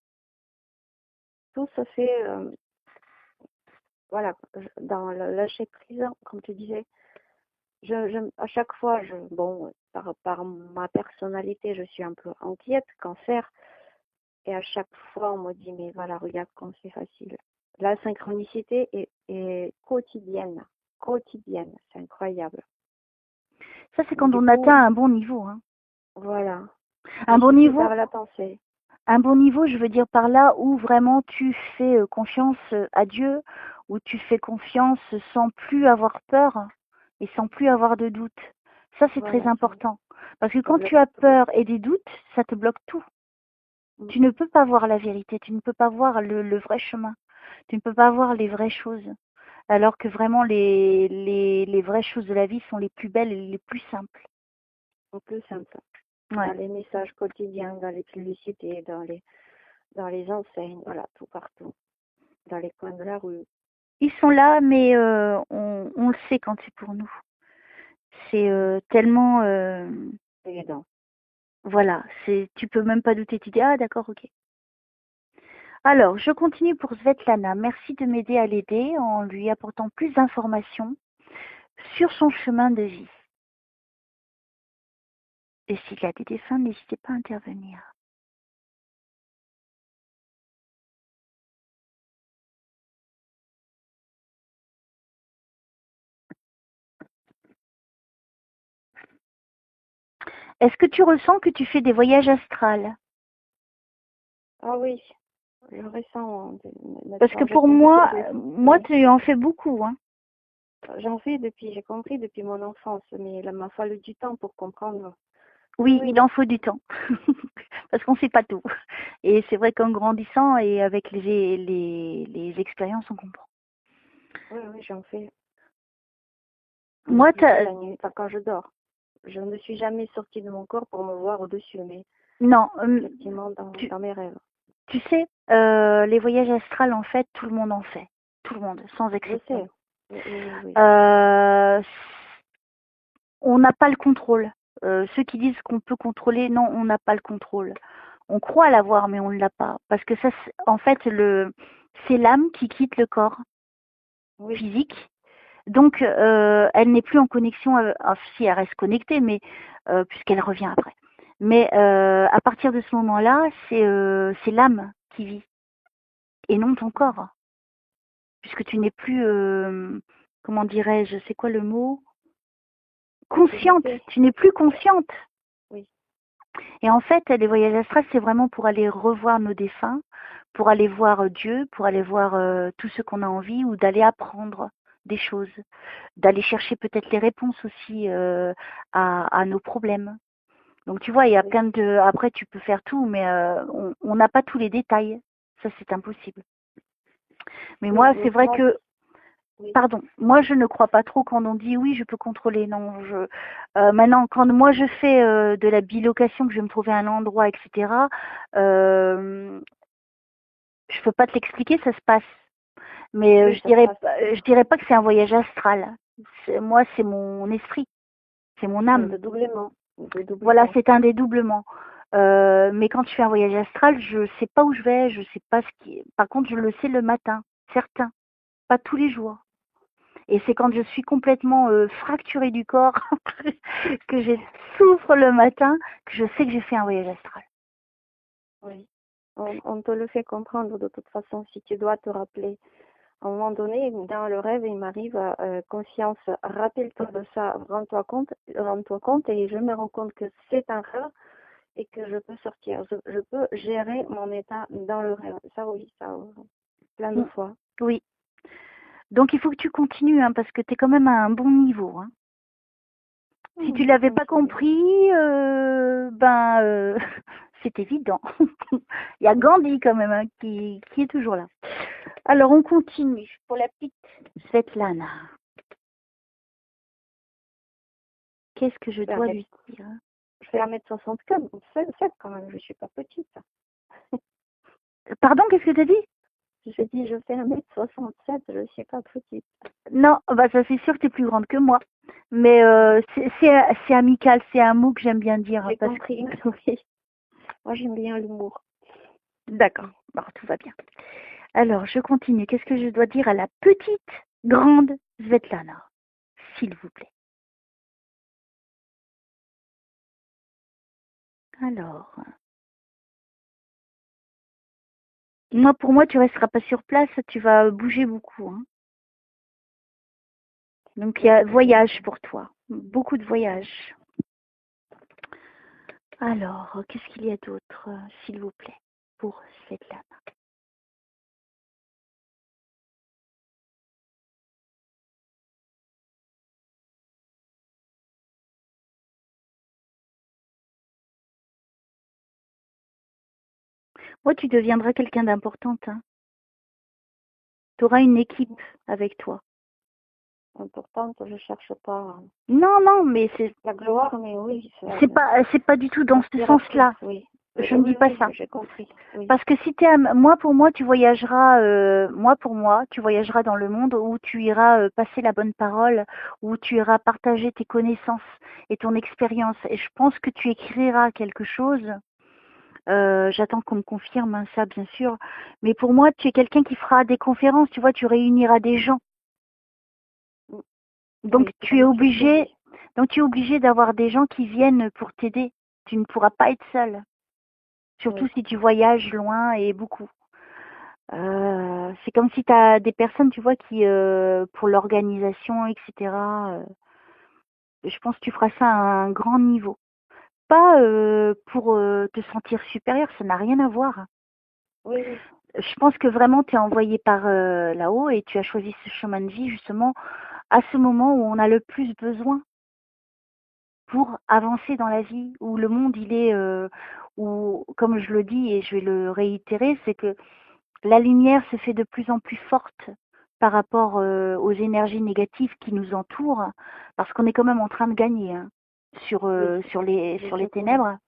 Tout se fait, voilà, dans le lâcher prise, comme tu disais. À chaque fois, bon, par ma personnalité, je suis un peu inquiète, cancer, et à chaque fois, on me dit, mais voilà, regarde comme c'est facile. La synchronicité est quotidienne, c'est incroyable. Ça, c'est quand on atteint un bon niveau. Hein. Voilà. Un bon niveau. Par la pensée. Un bon niveau, je veux dire par là où vraiment tu fais confiance à Dieu, où tu fais confiance sans plus avoir peur et sans plus avoir de doute. Ça, c'est très important. Parce que quand tu as peur et des doutes, ça te bloque tout. Tu ne peux pas voir la vérité, tu ne peux pas voir le vrai chemin, tu ne peux pas voir les vraies choses. Alors que vraiment, les vraies choses de la vie sont les plus belles et les plus simples. Les plus simples. Ouais. Dans les messages quotidiens, dans les publicités, dans les enseignes, voilà, tout partout. Dans les coins de la rue. Ils sont là, mais on le sait quand c'est pour nous. C'est tellement évident. Voilà, tu peux même pas douter, tu dis ah d'accord, ok. Alors, je continue pour Svetlana. Merci de m'aider à l'aider en lui apportant plus d'informations sur son chemin de vie. Et s'il a des défunts, n'hésitez pas à intervenir. Est-ce que tu ressens que tu fais des voyages astrales? Ah oui, je ressens. Parce que pour moi, tu en fais beaucoup. Hein. J'en fais j'ai compris depuis mon enfance, mais il m'a fallu du temps pour comprendre. Oui, il en faut du temps. Parce qu'on ne sait pas tout. Et c'est vrai qu'en grandissant et avec les expériences, on comprend. Oui, j'en fais. Moi, la nuit, quand je dors. Je ne suis jamais sortie de mon corps pour me voir au-dessus, mais non, effectivement dans mes rêves. Tu sais, les voyages astrales, en fait, tout le monde en fait. Tout le monde, sans exception. Je sais. Oui. On n'a pas le contrôle. Ceux qui disent qu'on peut contrôler, non, on n'a pas le contrôle. On croit l'avoir, mais on ne l'a pas. Parce que ça, en fait, c'est l'âme qui quitte le corps physique. Donc, elle n'est plus en connexion. Si, elle reste connectée, mais puisqu'elle revient après. Mais à partir de ce moment-là, c'est l'âme qui vit et non ton corps. Puisque tu n'es plus, comment dirais-je, c'est quoi le mot? Consciente. Tu n'es plus consciente. Oui. Et en fait, les voyages astrales, c'est vraiment pour aller revoir nos défunts, pour aller voir Dieu, pour aller voir tout ce qu'on a envie ou d'aller apprendre des choses, d'aller chercher peut-être les réponses aussi à nos problèmes. Donc tu vois, il y a plein de... Après, tu peux faire tout, mais on n'a pas tous les détails. Ça, c'est impossible. Mais moi, c'est vrai que... Pardon, moi je ne crois pas trop quand on dit oui, je peux contrôler. Non, maintenant, quand moi je fais de la bilocation, que je vais me trouver un endroit, etc., je peux pas te l'expliquer, ça se passe. Mais je dirais pas que c'est un voyage astral. Moi, c'est mon esprit, c'est mon âme. Un dédoublement. Voilà, c'est un dédoublement. Mais quand je fais un voyage astral, je sais pas où je vais, je sais pas ce qui. Par contre, je le sais le matin, certain, pas tous les jours. Et c'est quand je suis complètement fracturée du corps, que je souffre le matin, que je sais que j'ai fait un voyage astral. Oui, on te le fait comprendre de toute façon si tu dois te rappeler. À un moment donné, dans le rêve, il m'arrive conscience, rappelle-toi de ça, rends-toi compte, et je me rends compte que c'est un rêve et que je peux sortir. Je peux gérer mon état dans le rêve. Ça, oui, plein de fois. Oui. Donc, il faut que tu continues, hein, parce que tu es quand même à un bon niveau. Hein. Si tu l'avais pas compris, c'est évident. Il y a Gandhi quand même hein, qui est toujours là. Alors, on continue pour la petite Svetlana. Qu'est-ce que je dois lui dire? Je fais 1m64, quand même, je suis pas petite. Pardon, qu'est-ce que tu as dit? Je dis, je fais 1m67, je ne suis pas petite. Non, ça c'est sûr que tu es plus grande que moi. Mais c'est amical, c'est un mot que j'aime bien dire. J'ai Parce compris, oui. Moi, j'aime bien l'humour. D'accord, bon, tout va bien. Alors, je continue. Qu'est-ce que je dois dire à la petite, grande Svetlana, s'il vous plaît? Alors, moi, pour moi, tu resteras pas sur place, tu vas bouger beaucoup, hein. Donc, il y a voyage pour toi, beaucoup de voyages. Alors, qu'est-ce qu'il y a d'autre, s'il vous plaît, pour Svetlana? Moi, tu deviendras quelqu'un d'importante, hein. Tu auras une équipe avec toi. Importante, je cherche pas Non, non, mais c'est la gloire, mais oui. c'est pas du tout dans ce sens-là. Oui. Je ne dis pas ça. J'ai compris. Oui. Parce que si moi pour moi, tu voyageras, moi pour moi, tu voyageras dans le monde où tu iras passer la bonne parole, où tu iras partager tes connaissances et ton expérience. Et je pense que tu écriras quelque chose. J'attends qu'on me confirme hein, ça, bien sûr. Mais pour moi, tu es quelqu'un qui fera des conférences. Tu vois, tu réuniras des gens. Donc Oui, tu es obligé, d'avoir des gens qui viennent pour t'aider. Tu ne pourras pas être seul. Surtout si tu voyages loin et beaucoup. C'est comme si tu as des personnes, tu vois, qui, pour l'organisation, etc., je pense que tu feras ça à un grand niveau. Pas pour te sentir supérieur, ça n'a rien à voir. Oui, oui. Je pense que vraiment tu es envoyé par là-haut et tu as choisi ce chemin de vie justement à ce moment où on a le plus besoin pour avancer dans la vie, où le monde il est, où, comme je le dis et je vais le réitérer, c'est que la lumière se fait de plus en plus forte par rapport aux énergies négatives qui nous entourent, parce qu'on est quand même en train de gagner hein, sur les ténèbres.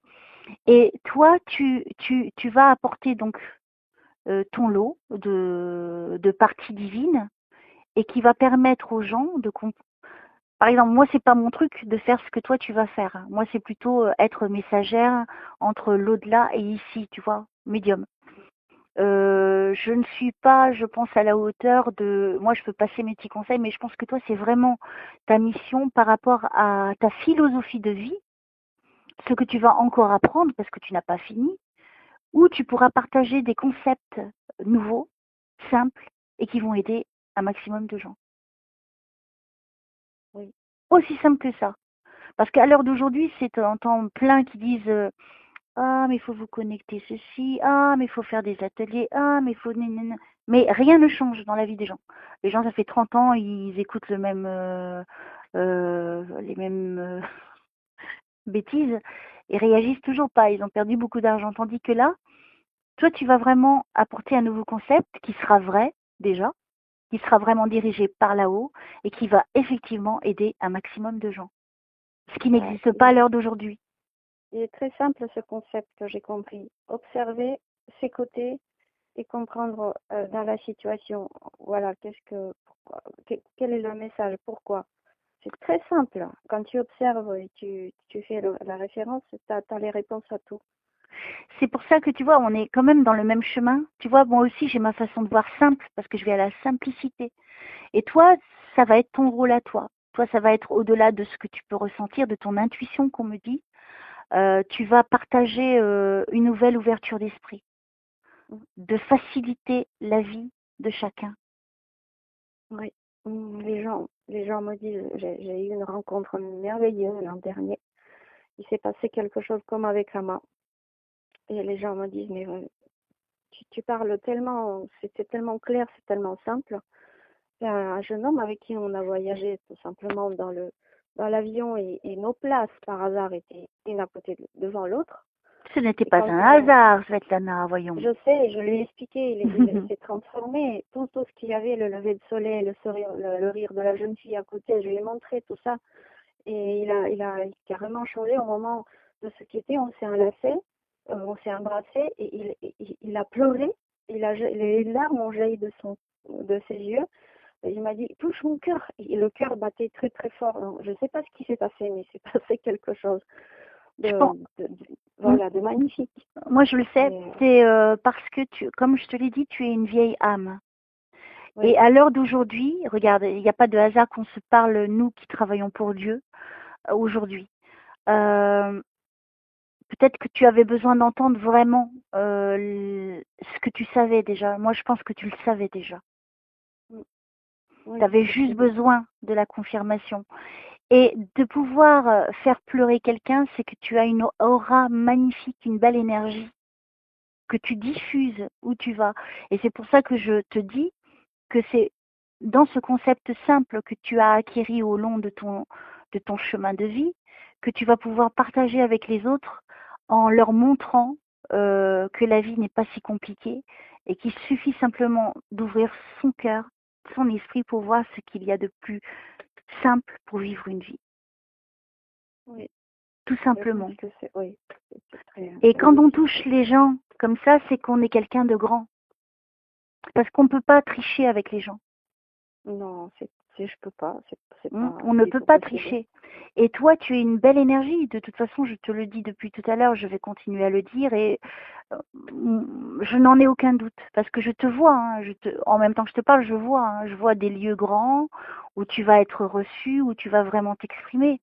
Et toi, tu vas apporter donc ton lot de parties divines et qui va permettre aux gens de comprendre. Par exemple, moi, c'est pas mon truc de faire ce que toi tu vas faire. Moi, c'est plutôt être messagère entre l'au-delà et ici, tu vois, médium. Je ne suis pas, je pense, à la hauteur de. Moi, je peux passer mes petits conseils, mais je pense que toi, c'est vraiment ta mission par rapport à ta philosophie de vie, ce que tu vas encore apprendre parce que tu n'as pas fini, ou tu pourras partager des concepts nouveaux, simples et qui vont aider un maximum de gens. Oui. Aussi simple que ça. Parce qu'à l'heure d'aujourd'hui, c'est un temps plein qui disent ah, mais il faut vous connecter ceci. Ah, mais il faut faire des ateliers. Ah, mais il faut. Mais rien ne change dans la vie des gens. Les gens, ça fait 30 ans, ils écoutent les mêmes bêtises et réagissent toujours pas. Ils ont perdu beaucoup d'argent. Tandis que là, toi, tu vas vraiment apporter un nouveau concept qui sera vrai, déjà, qui sera vraiment dirigé par là-haut et qui va effectivement aider un maximum de gens. Ce qui n'existe pas à l'heure d'aujourd'hui. Il est très simple ce concept que j'ai compris. Observer, s'écouter et comprendre dans la situation. Voilà, quel est le message, pourquoi. C'est très simple. Quand tu observes et tu fais la référence, tu as les réponses à tout. C'est pour ça que tu vois, on est quand même dans le même chemin. Tu vois, moi aussi, j'ai ma façon de voir simple parce que je vais à la simplicité. Et toi, ça va être ton rôle à toi. Toi, ça va être au-delà de ce que tu peux ressentir, de ton intuition qu'on me dit. Tu vas partager une nouvelle ouverture d'esprit, de faciliter la vie de chacun. Oui. Les gens me disent, j'ai eu une rencontre merveilleuse l'an dernier. Il s'est passé quelque chose comme avec Ama. Et les gens me disent, mais tu parles tellement, c'est tellement clair, c'est tellement simple. C'est un jeune homme avec qui on a voyagé tout simplement dans l'avion et nos places par hasard étaient une à côté devant l'autre. Ce n'était pas un hasard, Svetlana, voyons. Je sais, je lui ai expliqué, il s'est transformé. Tout ce qu'il y avait, le lever de soleil, le rire de la jeune fille à côté, je lui ai montré tout ça. Et il a carrément changé au moment de ce qui était. On s'est enlacé, on s'est embrassé et il a pleuré. Les larmes ont jailli de ses yeux Et il m'a dit, touche mon cœur. Et le cœur battait très très fort. Donc, je ne sais pas ce qui s'est passé, mais c'est passé quelque chose Je pense, voilà, de magnifique. moi je le sais, Et, c'est parce que comme je te l'ai dit, tu es une vieille âme. oui, Et à l'heure d'aujourd'hui, regarde, il n'y a pas de hasard qu'on se parle, nous qui travaillons pour Dieu, aujourd'hui. Euh, Peut-être que tu avais besoin d'entendre vraiment ce que tu savais déjà. Moi, je pense que tu le savais déjà. oui, Tu avais c'est juste possible. besoin de la confirmation. Et de pouvoir faire pleurer quelqu'un, c'est que tu as une aura magnifique, une belle énergie que tu diffuses où tu vas. Et c'est pour ça que je te dis que c'est dans ce concept simple que tu as acquis au long de ton chemin de vie, que tu vas pouvoir partager avec les autres en leur montrant que la vie n'est pas si compliquée et qu'il suffit simplement d'ouvrir son cœur, son esprit pour voir ce qu'il y a de plus simple pour vivre une vie. Oui, Tout je simplement. pense que oui, c'est très, Et très quand on magnifique. touche les gens comme ça, c'est qu'on est quelqu'un de grand. Parce qu'on ne peut pas tricher avec les gens. Non, je peux pas, c'est pas On ne du peut tout pas possible. tricher. Et toi, tu es une belle énergie. De toute façon, je te le dis depuis tout à l'heure, je vais continuer à le dire et je n'en ai aucun doute parce que je te vois. Hein, en même temps que je te parle, je vois. Hein, je vois des lieux grands où tu vas être reçu, où tu vas vraiment t'exprimer.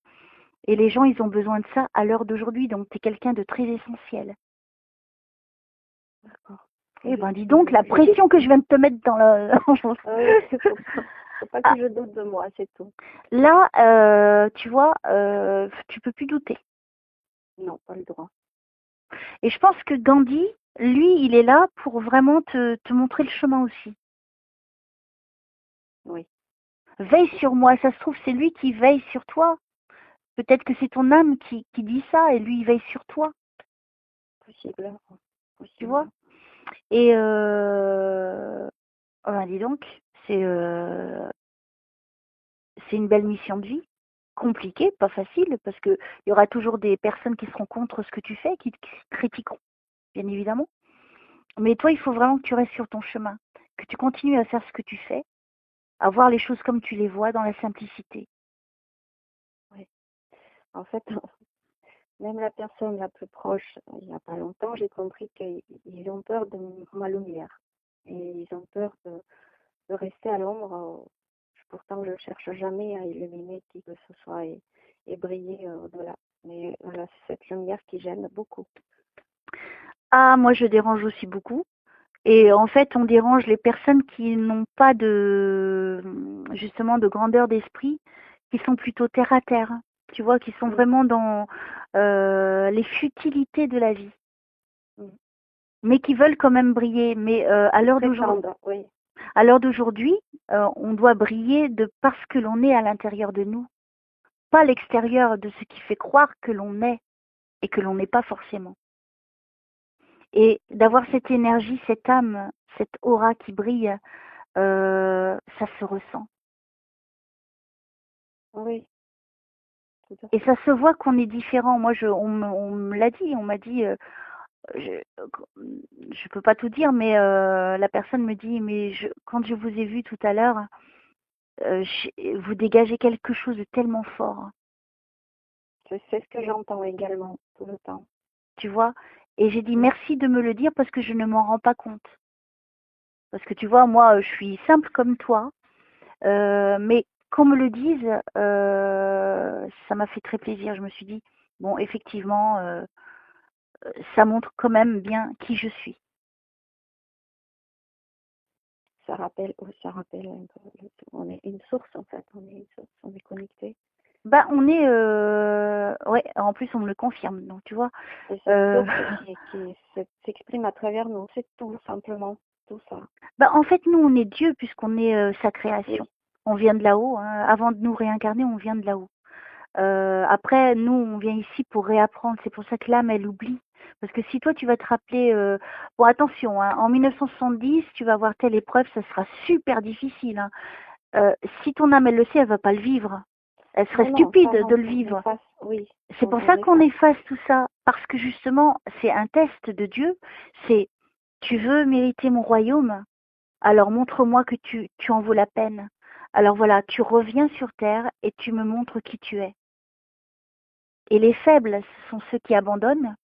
Et les gens, ils ont besoin de ça à l'heure d'aujourd'hui. Donc, tu es quelqu'un de très essentiel. D'accord. Eh ben, dis donc, la pression que je viens de te mettre dans le... Oui, faut pas que je doute de moi, c'est tout. Là, tu vois, tu peux plus douter. Non, pas le droit. Et je pense que Gandhi, lui, il est là pour vraiment te montrer le chemin aussi. Oui, Veille sur moi, ça se trouve, c'est lui qui veille sur toi. Peut-être que c'est ton âme qui dit ça et lui, il veille sur toi, possible, tu possible. vois. Et, oh ben, dis donc, c'est c'est une belle mission de vie. Compliquée, pas facile, parce qu'il y aura toujours des personnes qui seront contre ce que tu fais, qui critiqueront, bien évidemment. Mais toi, il faut vraiment que tu restes sur ton chemin, que tu continues à faire ce que tu fais, à voir les choses comme tu les vois, dans la simplicité. Oui. En fait, même la personne la plus proche, il n'y a pas longtemps, j'ai compris qu'ils ont peur de ma lumière. Et ils ont peur de rester à l'ombre. Pourtant, je ne cherche jamais à illuminer qui que ce soit et briller au-delà. Mais voilà, c'est cette lumière qui gêne beaucoup. Ah, moi, je dérange aussi beaucoup. Et en fait, on dérange les personnes qui n'ont pas justement, de grandeur d'esprit, qui sont plutôt terre à terre. Tu vois, qui sont Mm, vraiment dans les futilités de la vie, mm. mais qui veulent quand même briller. Mais Prétendre, oui. à l'heure d'aujourd'hui, on doit briller de parce que l'on est à l'intérieur de nous, pas à l'extérieur de ce qui fait croire que l'on est et que l'on n'est pas forcément. Et d'avoir cette énergie, cette âme, cette aura qui brille, ça se ressent. Oui, tout à Et fait. ça se voit qu'on est différent. Moi, on me l'a dit, on m'a dit, je peux pas tout dire, mais la personne me dit, mais quand je vous ai vu tout à l'heure, vous dégagez quelque chose de tellement fort, C'est ce que j'entends également tout le temps. tu vois. Et j'ai dit Mm. merci de me le dire parce que je ne m'en rends pas compte. Parce que tu vois, moi, je suis simple comme toi, mais qu'on me le dise, ça m'a fait très plaisir. Je me suis dit, bon, effectivement, ça montre quand même bien qui je suis. Ça rappelle un peu, on est une source en fait, on est une source, on est connecté. Bah, on est, ouais, en plus on me le confirme, donc tu vois. Et cette source qui s'exprime à travers nous, c'est tout simplement, tout ça. Bah, en fait, nous, on est Dieu puisqu'on est sa création. Oui, On vient de là-haut, hein. Avant de nous réincarner, on vient de là-haut. Après, nous, on vient ici pour réapprendre. C'est pour ça que l'âme, elle oublie. Parce que si toi, tu vas te rappeler, bon, attention, hein, en 1970, tu vas avoir telle épreuve, ça sera super difficile. Hein. Si ton âme, elle le sait, elle va pas le vivre. Elle serait non, non, stupide ça de non, le on vivre. efface, oui, C'est pour on ça qu'on efface. efface tout ça. Parce que justement, c'est un test de Dieu. C'est, tu veux mériter mon royaume? Alors montre-moi que tu en vaux la peine. Alors voilà, tu reviens sur Terre et tu me montres qui tu es. Et les faibles, ce sont ceux qui abandonnent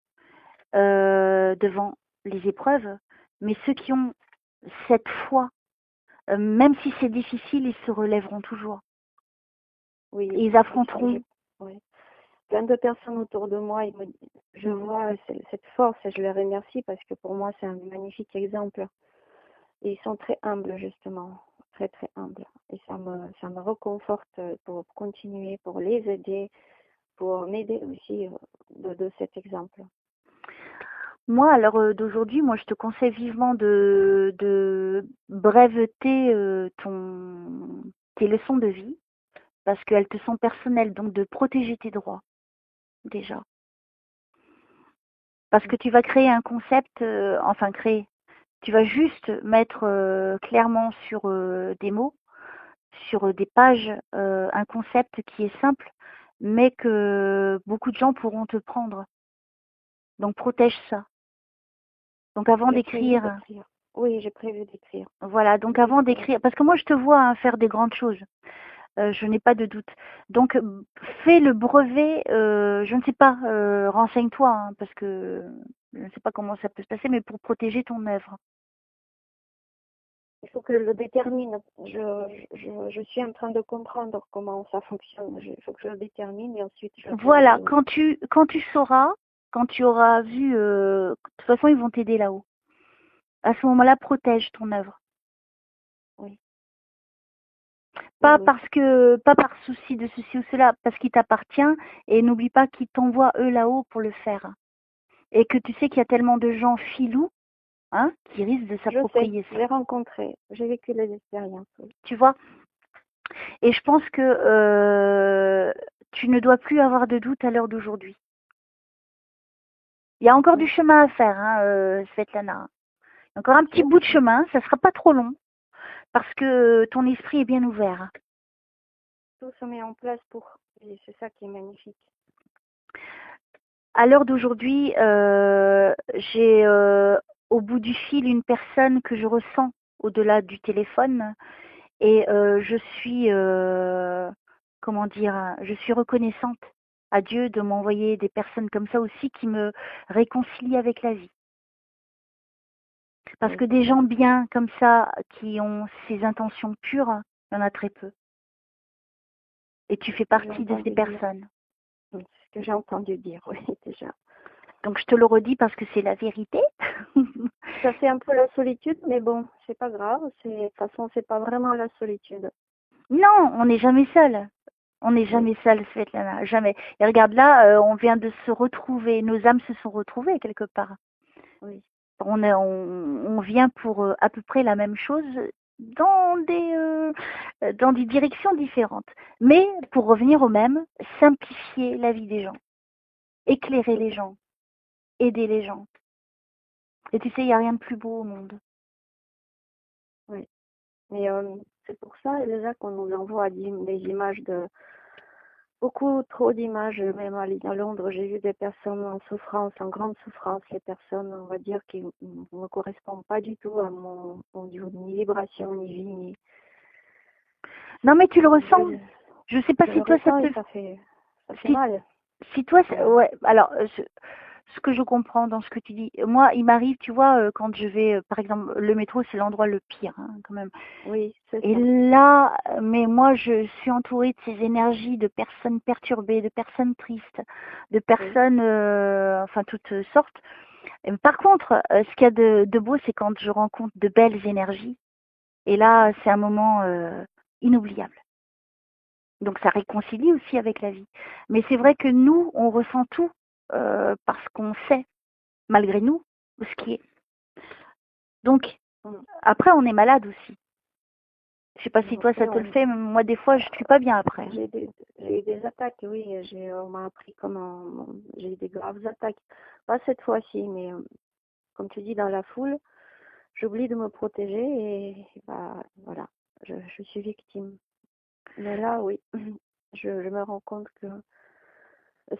devant les épreuves, mais ceux qui ont cette foi, même si c'est difficile, ils se relèveront toujours. Oui, Et ils affronteront. Oui. Plein de personnes autour de moi, je vois cette force et je les remercie parce que pour moi, c'est un magnifique exemple. Et ils sont très humbles, justement, très, très humbles. Et ça me reconforte pour continuer, pour les aider, pour m'aider aussi de cet exemple. Moi, à l'heure d'aujourd'hui, moi, je te conseille vivement de breveter tes leçons de vie parce qu'elles te sont personnelles, donc de protéger tes droits, déjà. Parce que tu vas créer un concept, tu vas juste mettre clairement sur des mots, sur des pages, un concept qui est simple, mais que beaucoup de gens pourront te prendre. Donc protège ça. Donc avant d'écrire, oui, j'ai prévu d'écrire. voilà, donc avant d'écrire, parce que moi je te vois hein, faire des grandes choses, je n'ai pas de doute. Donc fais le brevet, je ne sais pas, renseigne-toi, hein, parce que je ne sais pas comment ça peut se passer, mais pour protéger ton œuvre. Il faut que je le détermine. Je suis en train de comprendre comment ça fonctionne. Il faut que je le détermine et ensuite je le Voilà, ferai. quand tu sauras, quand tu auras vu, de toute façon ils vont t'aider là-haut. À ce moment-là, protège ton œuvre. Oui. Pas Oui. pas par souci de ceci ou cela, parce qu'il t'appartient, et n'oublie pas qu'ils t'envoient eux là-haut pour le faire. Et que tu sais qu'il y a tellement de gens filous, hein, qui risquent de s'approprier ça. Je l'ai rencontré, j'ai vécu les expériences. Oui. Tu vois? Et je pense que tu ne dois plus avoir de doute à l'heure d'aujourd'hui. Il y a encore du chemin à faire, hein, Svetlana. Encore un petit bout de chemin, ça sera pas trop long, parce que ton esprit est bien ouvert. Tout se met en place et c'est ça qui est magnifique. À l'heure d'aujourd'hui, j'ai au bout du fil une personne que je ressens au-delà du téléphone, et je suis, comment dire, je suis reconnaissante à Dieu de m'envoyer des personnes comme ça aussi qui me réconcilient avec la vie. Parce que des gens bien comme ça, qui ont ces intentions pures, il y en a très peu. Et tu fais partie de ces personnes. C'est ce que j'ai entendu dire, oui, déjà. Donc je te le redis parce que c'est la vérité. Ça fait un peu la solitude, mais bon, c'est pas grave. De toute façon, c'est pas vraiment la solitude. Non, on n'est jamais seul. On n'est jamais seul, Svetlana, jamais. Et regarde là, on vient de se retrouver, nos âmes se sont retrouvées quelque part. Oui. On vient pour à peu près la même chose dans des directions différentes. Mais pour revenir au même, simplifier la vie des gens, éclairer les gens, aider les gens. Et tu sais, il n'y a rien de plus beau au monde. Oui. Mais c'est pour ça, déjà, qu'on nous envoie des images beaucoup trop d'images, même à Londres, j'ai vu des personnes en souffrance, en grande souffrance, les personnes, on va dire, qui ne me correspondent pas du tout à mon ni vibration, ni vie, ni... Non, mais tu le ressens. Je ne sais pas si toi, ça fait mal. Si toi, ouais, alors, ce que je comprends dans ce que tu dis, moi, il m'arrive, tu vois, quand je vais, par exemple, le métro, c'est l'endroit le pire, hein, quand même. Oui, c'est ça. Et là, mais moi, je suis entourée de ces énergies de personnes perturbées, de personnes tristes, de personnes, enfin, toutes sortes. Et par contre, ce qu'il y a de beau, c'est quand je rencontre de belles énergies. Et là, c'est un moment inoubliable. Donc ça réconcilie aussi avec la vie. Mais c'est vrai que nous, on ressent tout parce qu'on sait, malgré nous, ce qui est. Donc, après, on est malade aussi. Je sais pas si toi, ça te le fait, mais moi, des fois, je suis pas bien après. J'ai eu des attaques, oui. On m'a appris comment... J'ai eu des graves attaques. Pas cette fois-ci, mais comme tu dis, dans la foule, j'oublie de me protéger et bah, voilà, je suis victime. Mais là, oui, je me rends compte que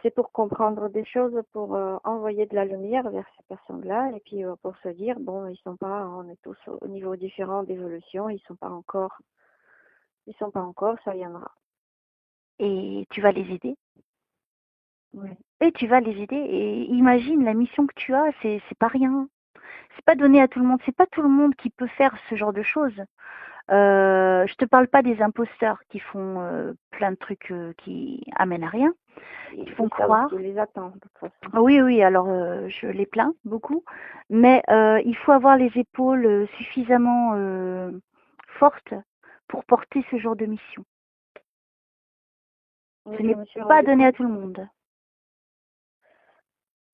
c'est pour comprendre des choses, pour envoyer de la lumière vers ces personnes-là, et puis pour se dire, bon, ils sont pas, on est tous au niveau différent d'évolution, ils sont pas encore Ils sont pas encore, ça viendra. Et tu vas les aider. Oui. Et tu vas les aider. Et imagine la mission que tu as, c'est pas rien. C'est pas donné à tout le monde. C'est pas tout le monde qui peut faire ce genre de choses. Je te parle pas des imposteurs qui font plein de trucs qui amènent à rien. Ils font croire. Qui les attend, de toute façon. Oui, oui, alors je les plains beaucoup. Mais il faut avoir les épaules suffisamment fortes pour porter ce genre de mission. Oui, Ce je n'est me suis pas rendu donné à compte. tout le monde.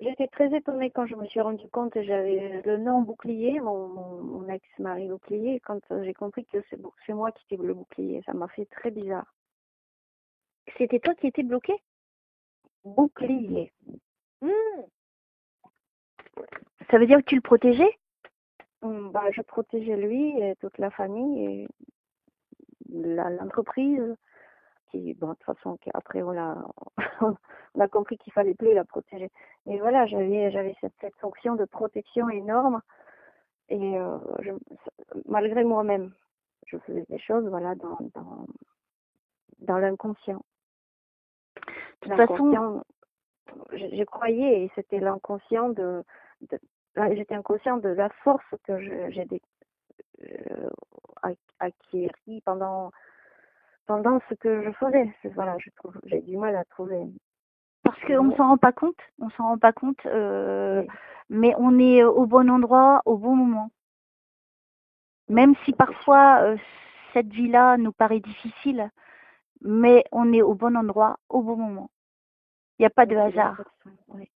J'étais très étonnée quand je me suis rendu compte que j'avais le nom bouclier, mon ex-mari bouclier, quand j'ai compris que c'est moi qui étais le bouclier. Ça m'a fait très bizarre. C'était toi qui étais bloqué? Bouclier. Ça veut dire que tu le protégeais? Bah, je protégeais lui et toute la famille et l'entreprise qui, bon, de toute façon, après on a compris qu'il fallait plus la protéger. Mais voilà, j'avais cette fonction de protection énorme et malgré moi-même, je faisais des choses, voilà, dans l'inconscient. De toute façon, L'inconscient, je croyais et c'était l'inconscient j'étais inconscient de la force que j'ai acquérie pendant ce que je faisais. Voilà, j'ai du mal à trouver. parce qu'on ne s'en rend pas compte, Oui. mais on est au bon endroit, au bon moment. Même si Ça, c'est parfois cette vie-là nous paraît difficile, mais on est au bon endroit, au bon moment. Il n'y a pas de sûr. Tu dois hasard. faire ça. Oui.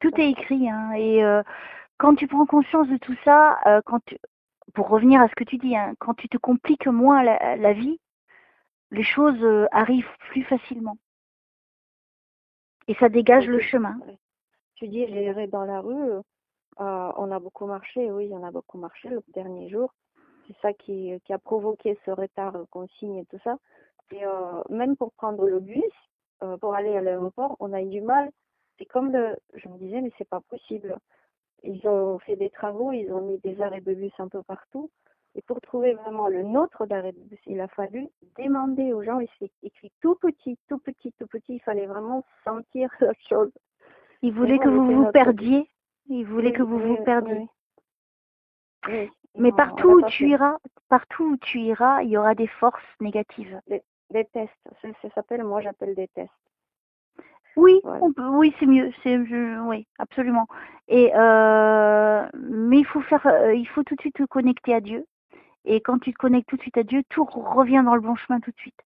Tout Ça, est c'est écrit, hein, et quand tu prends conscience de tout ça, pour revenir à ce que tu dis, hein, quand tu te compliques moins la vie, les choses arrivent plus facilement. Et ça dégage le chemin. Ouais. Tu dis, j'irai dans la rue. On a beaucoup marché, oui, on a beaucoup marché le dernier jour. C'est ça qui a provoqué ce retard consigne et tout ça. Et même pour prendre le bus, pour aller à l'aéroport, on a eu du mal. C'est comme je me disais, mais c'est pas possible. Ils ont fait des travaux, ils ont mis des arrêts de bus un peu partout. Et pour trouver vraiment le nôtre d'arrêt de bus, il a fallu demander aux gens, et c'est écrit tout petit, tout petit, tout petit. Il fallait vraiment sentir la chose. Ils Mais voulaient bon, que vous c'était vous notre but. perdiez. Ils voulaient que Oui, vous oui, vous perdiez. oui. Oui, Mais on l'a pas fait. partout où tu iras, il y aura des forces négatives. Des tests, ça s'appelle, moi j'appelle des tests. Oui, Voilà. oui, c'est mieux. Oui, absolument. Et mais il faut tout de suite te connecter à Dieu. Et quand tu te connectes tout de suite à Dieu, tout revient dans le bon chemin tout de suite.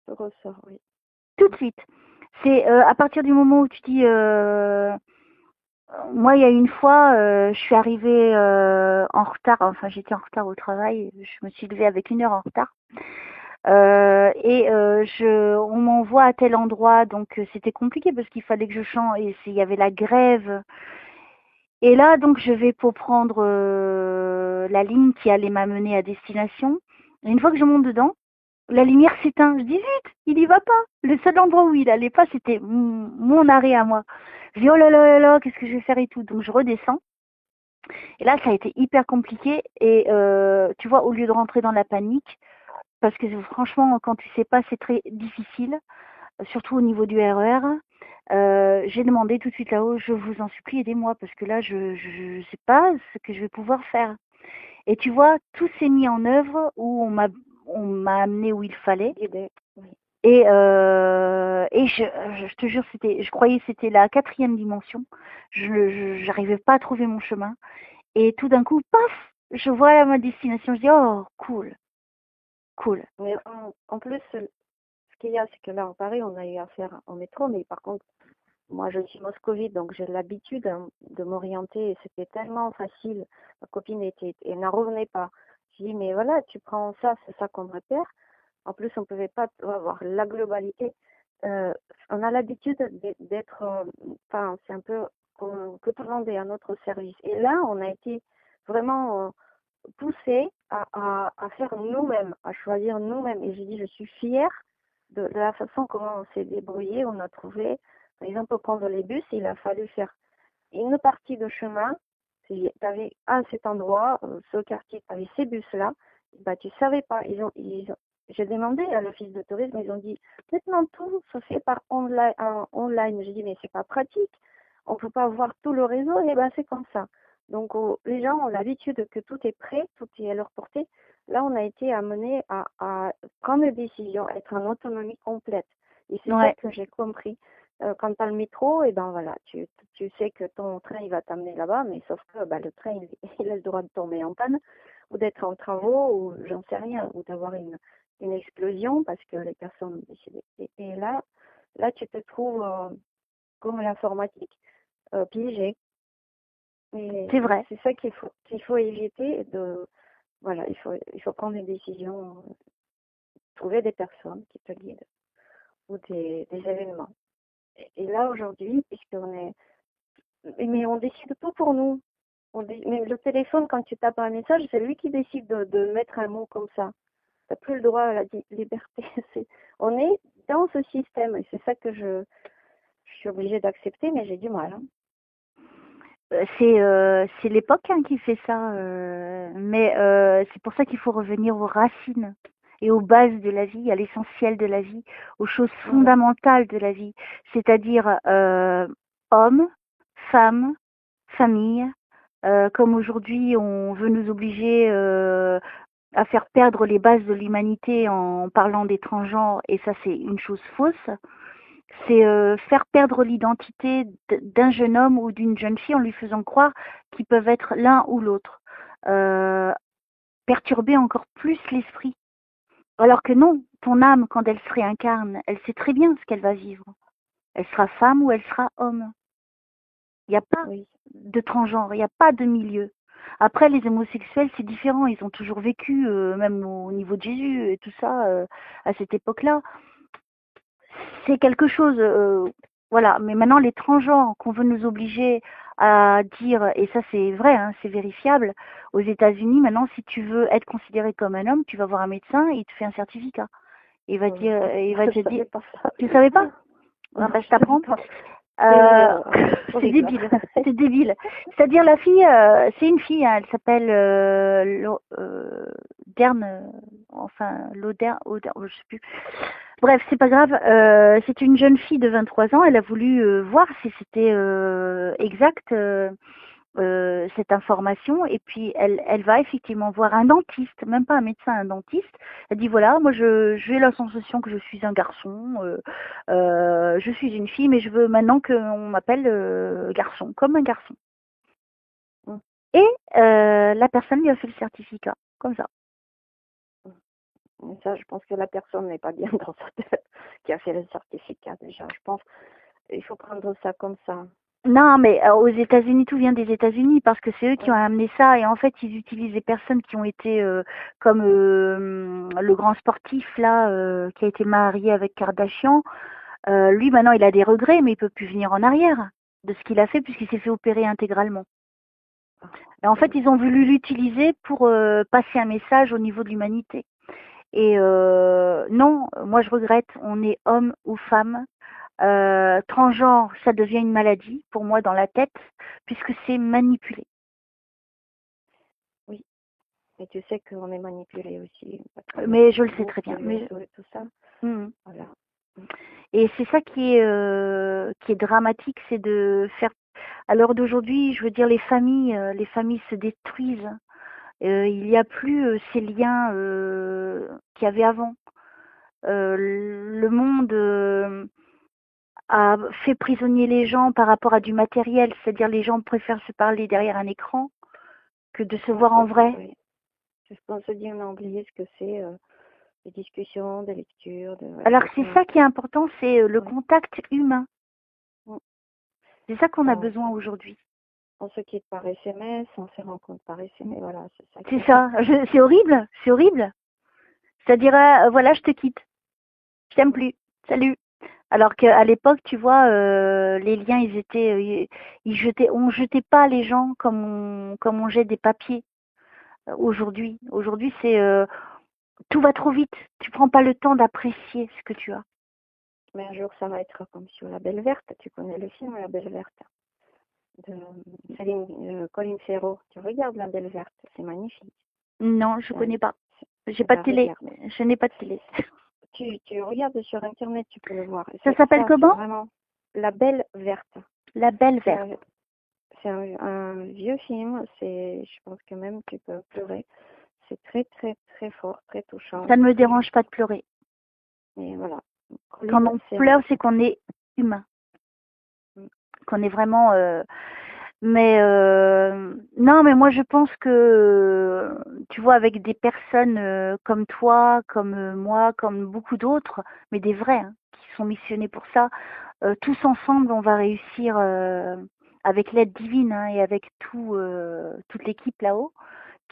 Ça ressort, oui. Tout de suite. C'est à partir du moment où tu dis, moi, il y a une fois, je suis arrivée en retard. Enfin, j'étais en retard au travail. Je me suis levée avec 1 heure en retard. On m'envoie à tel endroit, donc c'était compliqué parce qu'il fallait que je change. Et il y avait la grève. Et là, donc, je vais pour prendre la ligne qui allait m'amener à destination. Et une fois que je monte dedans, la lumière s'éteint. Je dis zut, il y va pas. Le seul endroit où il allait pas, c'était mon arrêt à moi. Je dis oh là là, qu'est-ce que je vais faire et tout. Donc je redescends. Et là, ça a été hyper compliqué. Et tu vois, au lieu de rentrer dans la panique, parce que franchement, quand tu sais pas, c'est très difficile, surtout au niveau du RER. J'ai demandé tout de suite là-haut, je vous en supplie, aidez-moi, parce que là, je sais pas ce que je vais pouvoir faire. Et tu vois, tout s'est mis en œuvre où on m'a amené où il fallait. Guidé, oui. Et je te jure, je croyais que c'était la 4e dimension. Je n'arrivais pas à trouver mon chemin. Et tout d'un coup, paf, je vois ma destination. Je dis, oh, cool, cool. Mais en plus, ce qu'il y a, c'est que là, en Paris, on a eu affaire au métro, mais par contre, moi, je suis moscovite, donc j'ai l'habitude de m'orienter et c'était tellement facile. Ma copine elle n'en revenait pas. Je dis, mais voilà, tu prends ça, c'est ça qu'on repère. En plus, on ne pouvait pas avoir la globalité. On a l'habitude d'être, enfin, c'est un peu que tout le monde est à notre service. Et là, on a été vraiment poussés à faire nous-mêmes, à choisir nous-mêmes. Et j'ai dit, je suis fière de la façon comment on s'est débrouillé. On a trouvé, par exemple, pour prendre les bus, il a fallu faire une partie de chemin. Tu avais à cet endroit, ce quartier, tu avais ces bus-là. Bah, tu savais pas. j'ai demandé à l'office de tourisme, ils ont dit maintenant tout se fait par online. J'ai dit mais c'est pas pratique, on peut pas voir tout le réseau, et ben c'est comme ça. Donc les gens ont l'habitude que tout est prêt, tout est à leur portée. Là, on a été amené à prendre des décisions, à être en autonomie complète. Et c'est ça que j'ai compris. Quand tu as le métro, et ben voilà, tu sais que ton train il va t'amener là-bas, mais sauf que le train il a le droit de tomber en panne ou d'être en travaux ou j'en sais rien, ou d'avoir une explosion parce que les personnes ont décidé. Et là tu te trouves comme l'informatique piégé. C'est vrai. C'est ça qu'il faut éviter voilà, il faut prendre des décisions, trouver des personnes qui te guident ou des événements. Et là aujourd'hui, mais on décide tout pour nous. Mais le téléphone, quand tu tapes un message, c'est lui qui décide de mettre un mot comme ça. Tu n'as plus le droit à la liberté. On est dans ce système et c'est ça que je suis obligée d'accepter, mais j'ai du mal. Hein. C'est l'époque qui fait ça, mais c'est pour ça qu'il faut revenir aux racines et aux bases de la vie, à l'essentiel de la vie, aux choses fondamentales de la vie, c'est-à-dire homme, femme, famille. Comme aujourd'hui, on veut nous obliger à faire perdre les bases de l'humanité en parlant des transgenres, et ça c'est une chose fausse. C'est faire perdre l'identité d'un jeune homme ou d'une jeune fille en lui faisant croire qu'ils peuvent être l'un ou l'autre. Perturber encore plus l'esprit. Alors que non, ton âme, quand elle se réincarne, elle sait très bien ce qu'elle va vivre. Elle sera femme ou elle sera homme. Il n'y a pas de transgenre, il n'y a pas de milieu. Après, les homosexuels, c'est différent. Ils ont toujours vécu, même au niveau de Jésus et tout ça, à cette époque-là. C'est quelque chose, voilà. Mais maintenant, les transgenres qu'on veut nous obliger à dire, et ça c'est vrai, hein, c'est vérifiable, aux États-Unis, maintenant, si tu veux être considéré comme un homme, tu vas voir un médecin, il te fait un certificat. Il va dire, il va te dire, tu savais pas? Ah, ben, je t'apprends. C'est débile, c'est débile. C'est-à-dire la fille, c'est une fille, hein, elle s'appelle Dern, enfin je sais plus. Bref, c'est pas grave. C'est une jeune fille de 23 ans. Elle a voulu voir si c'était exact cette information, et puis elle va effectivement voir un dentiste, même pas un médecin, un dentiste. Elle dit voilà, moi j'ai la sensation que je suis un garçon, je suis une fille, mais je veux maintenant qu'on m'appelle garçon, comme un garçon. Et la personne lui a fait le certificat, comme ça. Mais ça, je pense que la personne n'est pas bien dans sa tête qui a fait le certificat déjà. Je pense qu'il faut prendre ça comme ça. Non, mais aux États-Unis, tout vient des États-Unis parce que c'est eux qui ont amené ça, et en fait, ils utilisent des personnes qui ont été comme le grand sportif là qui a été marié avec Kardashian. Lui, maintenant, il a des regrets, mais il peut plus venir en arrière de ce qu'il a fait puisqu'il s'est fait opérer intégralement. Et en fait, ils ont voulu l'utiliser pour passer un message au niveau de l'humanité. Et non, moi je regrette, on est homme ou femme. Transgenre, ça devient une maladie pour moi dans la tête, puisque c'est manipulé. Oui, et tu sais qu'on est manipulé aussi. Mais je le sais très bien. Mais tout ça. Voilà. Et c'est ça qui est dramatique, c'est de faire. À l'heure d'aujourd'hui, je veux dire, les familles se détruisent. Il n'y a plus ces liens qu'il y avait avant. Le monde a fait prisonnier les gens par rapport à du matériel, c'est-à-dire les gens préfèrent se parler derrière un écran que de se voir en vrai. Oui. Je pense qu'on a oublié ce que c'est des discussions, des lectures. Alors c'est ça qui est important, c'est le contact humain. C'est ça qu'on a besoin aujourd'hui. On se quitte par SMS, on se rencontre par SMS, voilà, c'est ça. C'est ça, c'est horrible, c'est horrible. C'est-à-dire, voilà, je te quitte, je t'aime plus, salut. Alors qu'à l'époque, tu vois, les liens, on jetait pas les gens comme on jette des papiers aujourd'hui. Aujourd'hui, c'est tout va trop vite. Tu prends pas le temps d'apprécier ce que tu as. Mais un jour, ça va être comme sur La Belle Verte. Tu connais le film La Belle Verte de Colin Farrell. Tu regardes La Belle Verte, c'est magnifique. Non, je connais pas. J'ai pas de télé. Regarde. Je n'ai pas de télé. Tu regardes sur Internet, tu peux le voir. Ça s'appelle comment? Vraiment La Belle Verte. La Belle Verte. C'est un vieux film. Je pense que même tu peux pleurer. C'est très, très, très fort, très touchant. Ça ne me dérange pas de pleurer. Et voilà. Quand on pleure, c'est qu'on est humain. Qu'on est vraiment... Mais non, mais moi je pense que, tu vois, avec des personnes comme toi, comme moi, comme beaucoup d'autres, mais des vrais, hein, qui sont missionnés pour ça, tous ensemble, on va réussir, avec l'aide divine, hein, et avec toute l'équipe là-haut,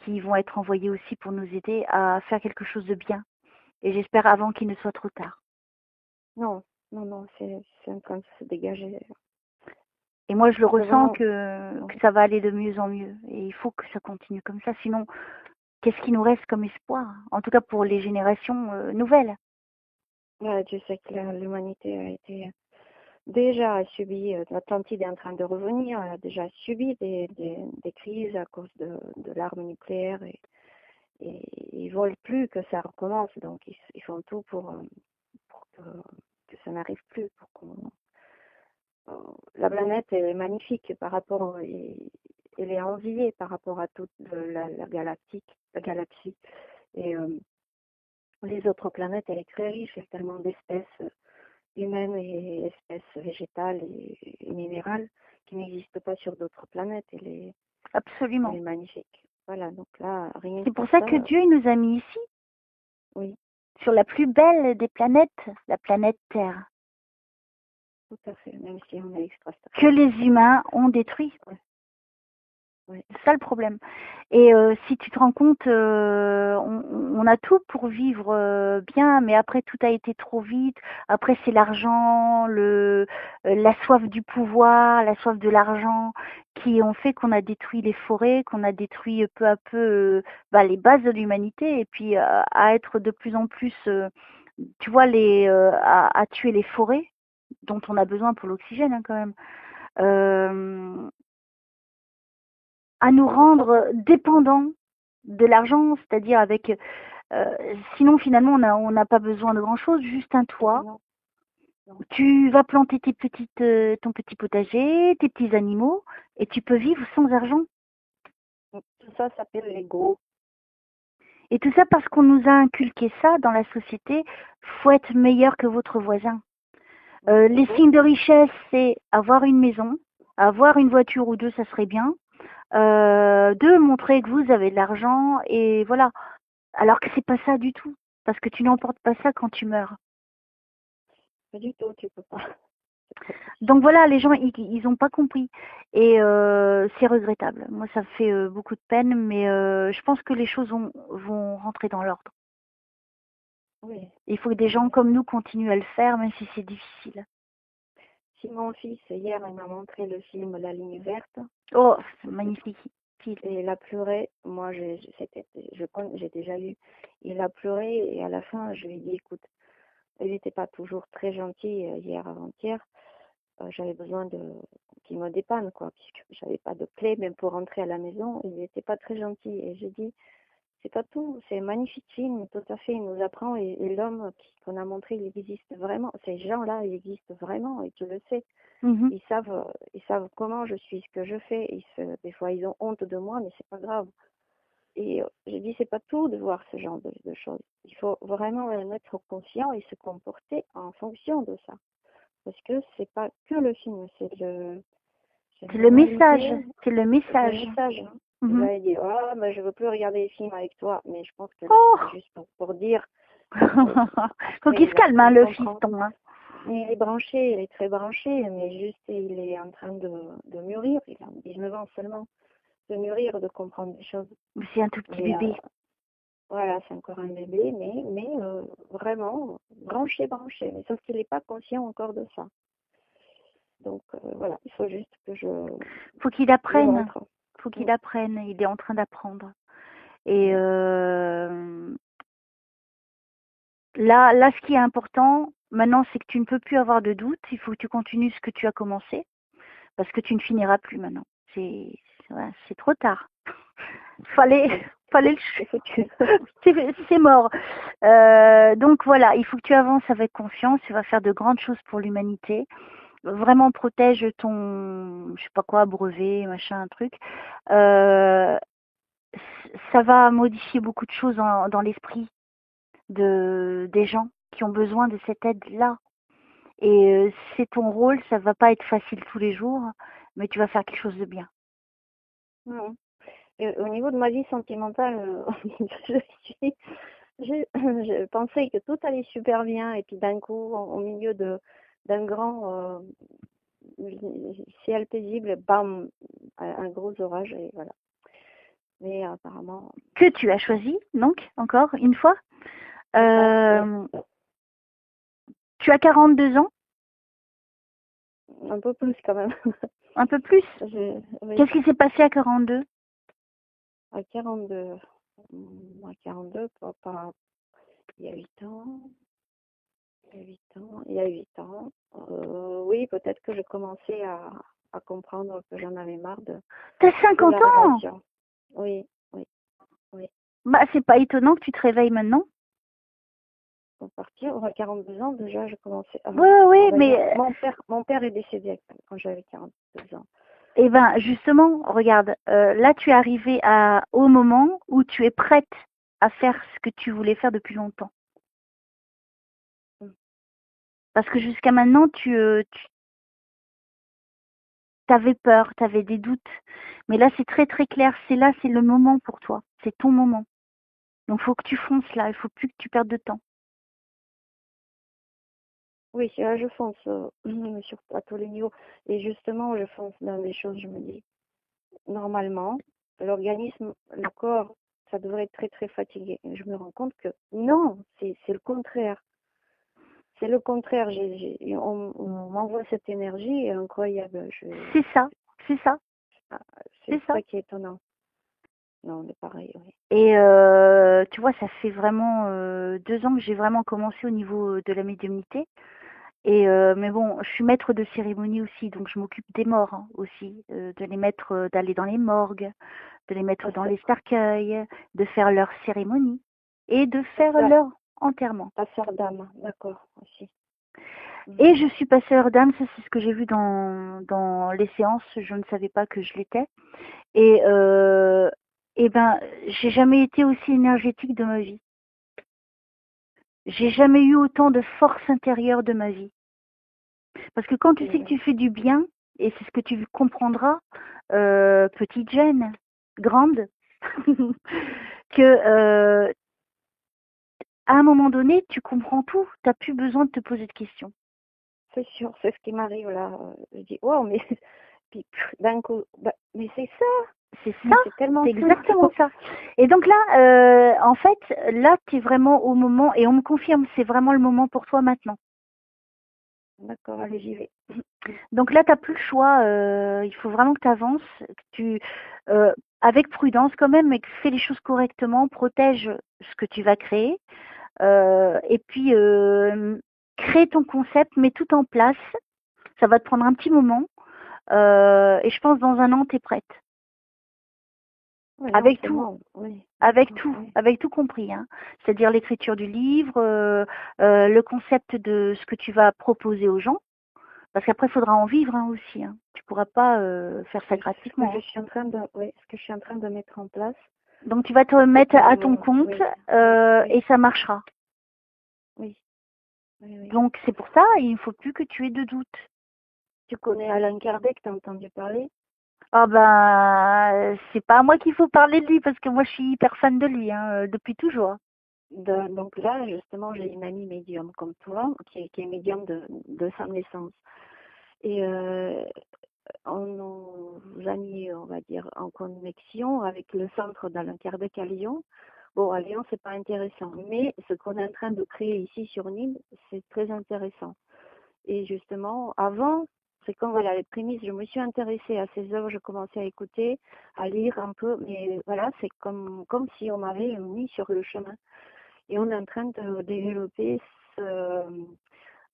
qui vont être envoyés aussi pour nous aider à faire quelque chose de bien. Et j'espère avant qu'il ne soit trop tard. Non, c'est en train de se dégager. Et moi, je le ressens que ça va aller de mieux en mieux. Et il faut que ça continue comme ça. Sinon, qu'est-ce qui nous reste comme espoir? En tout cas, pour les générations nouvelles. Ouais, tu sais que l'humanité a été déjà subi, l'Atlantide est en train de revenir, a déjà subi des crises à cause de l'arme nucléaire et ils veulent plus que ça recommence. Donc, ils font tout pour que ça n'arrive plus, pour qu'on la planète est magnifique par rapport, elle est enviée par rapport à toute la galaxie. Et les autres planètes, elle est très riche, il y a tellement d'espèces humaines et espèces végétales et minérales qui n'existent pas sur d'autres planètes. Absolument. Elle est magnifique. Voilà, donc là, rien. C'est pour ça que Dieu nous a mis ici. Oui. Sur la plus belle des planètes, la planète Terre. Tout à fait, même si on est extraterrestre. Que les humains ont détruit. Ouais. Ouais. C'est ça le problème. Et si tu te rends compte, on a tout pour vivre bien, mais après tout a été trop vite. Après c'est l'argent, la soif du pouvoir, la soif de l'argent, qui ont fait qu'on a détruit les forêts, qu'on a détruit peu à peu les bases de l'humanité, et puis à être de plus en plus, tu vois, à tuer les forêts dont on a besoin pour l'oxygène, hein, quand même. À nous rendre dépendants de l'argent, c'est-à-dire avec... sinon, finalement, on n'a pas besoin de grand-chose, juste un toit. Non. Tu vas planter ton petit potager, tes petits animaux, et tu peux vivre sans argent. Tout ça s'appelle l'ego. Et tout ça parce qu'on nous a inculqué ça dans la société. Faut être meilleur que votre voisin. Les signes de richesse, c'est avoir une maison, avoir une voiture ou deux, ça serait bien. De montrer que vous avez de l'argent, et voilà. Alors que c'est pas ça du tout, parce que tu n'emportes pas ça quand tu meurs. Pas du tout, tu peux pas. Donc voilà, les gens ils ont pas compris, et c'est regrettable. Moi ça me fait beaucoup de peine, mais je pense que les choses vont rentrer dans l'ordre. Oui. Il faut que des gens comme nous continuent à le faire, même si c'est difficile. Si mon fils hier il m'a montré le film La Ligne Verte. Oh, c'est magnifique. Et il a pleuré. Moi j'ai déjà lu. Il a pleuré et à la fin je lui ai dit écoute, il n'était pas toujours très gentil hier avant-hier. J'avais besoin qu'il me dépanne quoi, puisque j'avais pas de clé même pour rentrer à la maison. Il n'était pas très gentil et j'ai dit c'est pas tout, c'est un magnifique film, tout à fait, il nous apprend et l'homme qu'on a montré, il existe vraiment. Ces gens-là, ils existent vraiment et tu le sais. Mm-hmm. Ils savent comment je suis, ce que je fais. Des fois, ils ont honte de moi, mais c'est pas grave. Et j'ai dit, c'est pas tout de voir ce genre de choses. Il faut vraiment en être conscient et se comporter en fonction de ça. Parce que c'est pas que le film, c'est le message. C'est le message. C'est le message. Hein. Mm-hmm. Il va dire, oh, mais je veux plus regarder les films avec toi. Mais je pense que c'est juste pour dire. Faut qu'il se calme, hein, le fiston. Hein. Il est branché, il est très branché, mais juste il est en train de mûrir. Il a 19 ans seulement. De mûrir, de comprendre des choses. C'est un tout petit bébé. Voilà, c'est encore un bébé, mais vraiment branché. Mais sauf qu'il n'est pas conscient encore de ça. Donc voilà, il faut juste que faut qu'il apprenne. Faut qu'il apprenne. Il est en train d'apprendre. Et là, ce qui est important maintenant, c'est que tu ne peux plus avoir de doute. Il faut que tu continues ce que tu as commencé, parce que tu ne finiras plus maintenant. C'est trop tard. Fallait le C'est foutu. c'est mort. Donc voilà, il faut que tu avances avec confiance. Tu vas faire de grandes choses pour l'humanité. Vraiment protège ton, je sais pas quoi, brevet, machin, un truc. Ça va modifier beaucoup de choses dans l'esprit des gens qui ont besoin de cette aide-là. Et c'est ton rôle, ça va pas être facile tous les jours, mais tu vas faire quelque chose de bien. Mhm. Et au niveau de ma vie sentimentale, je pensais que tout allait super bien et puis d'un coup, au milieu d'un grand ciel paisible, bam, un gros orage et voilà. Mais apparemment. Que tu as choisi, donc, encore une fois. Tu as 42 ans? Un peu plus quand même. Un peu plus? Oui. Qu'est-ce qui s'est passé à 42? À 42. À 42, il y a 8 ans. Il y a 8 ans. Oui, peut-être que je commençais à comprendre que j'en avais marre de T'as 50 la ans? relation. Oui. Bah, c'est pas étonnant que tu te réveilles maintenant. Pour partir, à 42 ans, déjà, je commençais à... Oui, mais... Mon père est décédé quand j'avais 42 ans. Eh ben, justement, regarde, là, tu es arrivée au moment où tu es prête à faire ce que tu voulais faire depuis longtemps. Parce que jusqu'à maintenant, tu avais peur, tu avais des doutes. Mais là, c'est très très clair. C'est le moment pour toi. C'est ton moment. Donc, il faut que tu fonces là. Il faut plus que tu perdes de temps. Oui, je fonce à tous les niveaux. Et justement, je fonce dans des choses, je me dis, normalement, l'organisme, le corps, ça devrait être très très fatigué. Et je me rends compte que non, c'est le contraire. C'est le contraire. On m'envoie cette énergie incroyable. C'est ça. C'est ça qui est étonnant. Non, on est pareil, oui. Et tu vois, ça fait vraiment 2 ans que j'ai vraiment commencé au niveau de la médiumnité. Et mais bon, je suis maître de cérémonie aussi, donc je m'occupe des morts aussi, de les mettre, d'aller dans les morgues, de les mettre dans les cercueils, de faire leur cérémonie et de faire leur enterrement. Passeur d'âme, d'accord, aussi. Et je suis passeur d'âme, ça c'est ce que j'ai vu dans les séances, je ne savais pas que je l'étais. Et ben, j'ai jamais été aussi énergétique de ma vie. J'ai jamais eu autant de force intérieure de ma vie. Parce que quand tu sais que tu fais du bien, et c'est ce que tu comprendras, petite Jeanne, grande, que à un moment donné, tu comprends tout. Tu n'as plus besoin de te poser de questions. C'est sûr, c'est ce qui m'arrive là. Je dis, wow, mais puis d'un coup, mais c'est ça. C'est ça, c'est exactement ça. Et donc là, en fait, là, tu es vraiment au moment, et on me confirme, c'est vraiment le moment pour toi maintenant. D'accord, allez, j'y vais. Donc là, tu n'as plus le choix. Il faut vraiment que tu avances, avec prudence quand même, mais que fais les choses correctement, protège ce que tu vas créer. Et puis, crée ton concept, mets tout en place. Ça va te prendre un petit moment. Et je pense dans un an, tu es prête. Ouais, avec non, tout. Bon, oui. Avec tout compris. Hein. C'est-à-dire l'écriture du livre, le concept de ce que tu vas proposer aux gens. Parce qu'après, il faudra en vivre aussi. Hein. Tu ne pourras pas faire ça gratuitement. Ce que je suis en train de mettre en place. Donc, tu vas te mettre à ton compte et ça marchera. Oui. Donc, c'est pour ça, il ne faut plus que tu aies de doute. Tu connais Alain Kardec, tu as entendu parler? Ah ben, c'est pas à moi qu'il faut parler de lui, parce que moi, je suis hyper fan de lui, depuis toujours. Donc là, justement, j'ai une amie médium comme toi, qui est médium de sa naissance. Et on nous a mis, on va dire, en connexion avec le centre d'Alain Kardec à Lyon. Bon, à Lyon, c'est pas intéressant, mais ce qu'on est en train de créer ici sur Nîmes, c'est très intéressant. Et justement, avant, c'est comme voilà, les prémices, je me suis intéressée à ces œuvres, je commençais à écouter, à lire un peu, mais voilà, c'est comme si on m'avait mis sur le chemin. Et on est en train de développer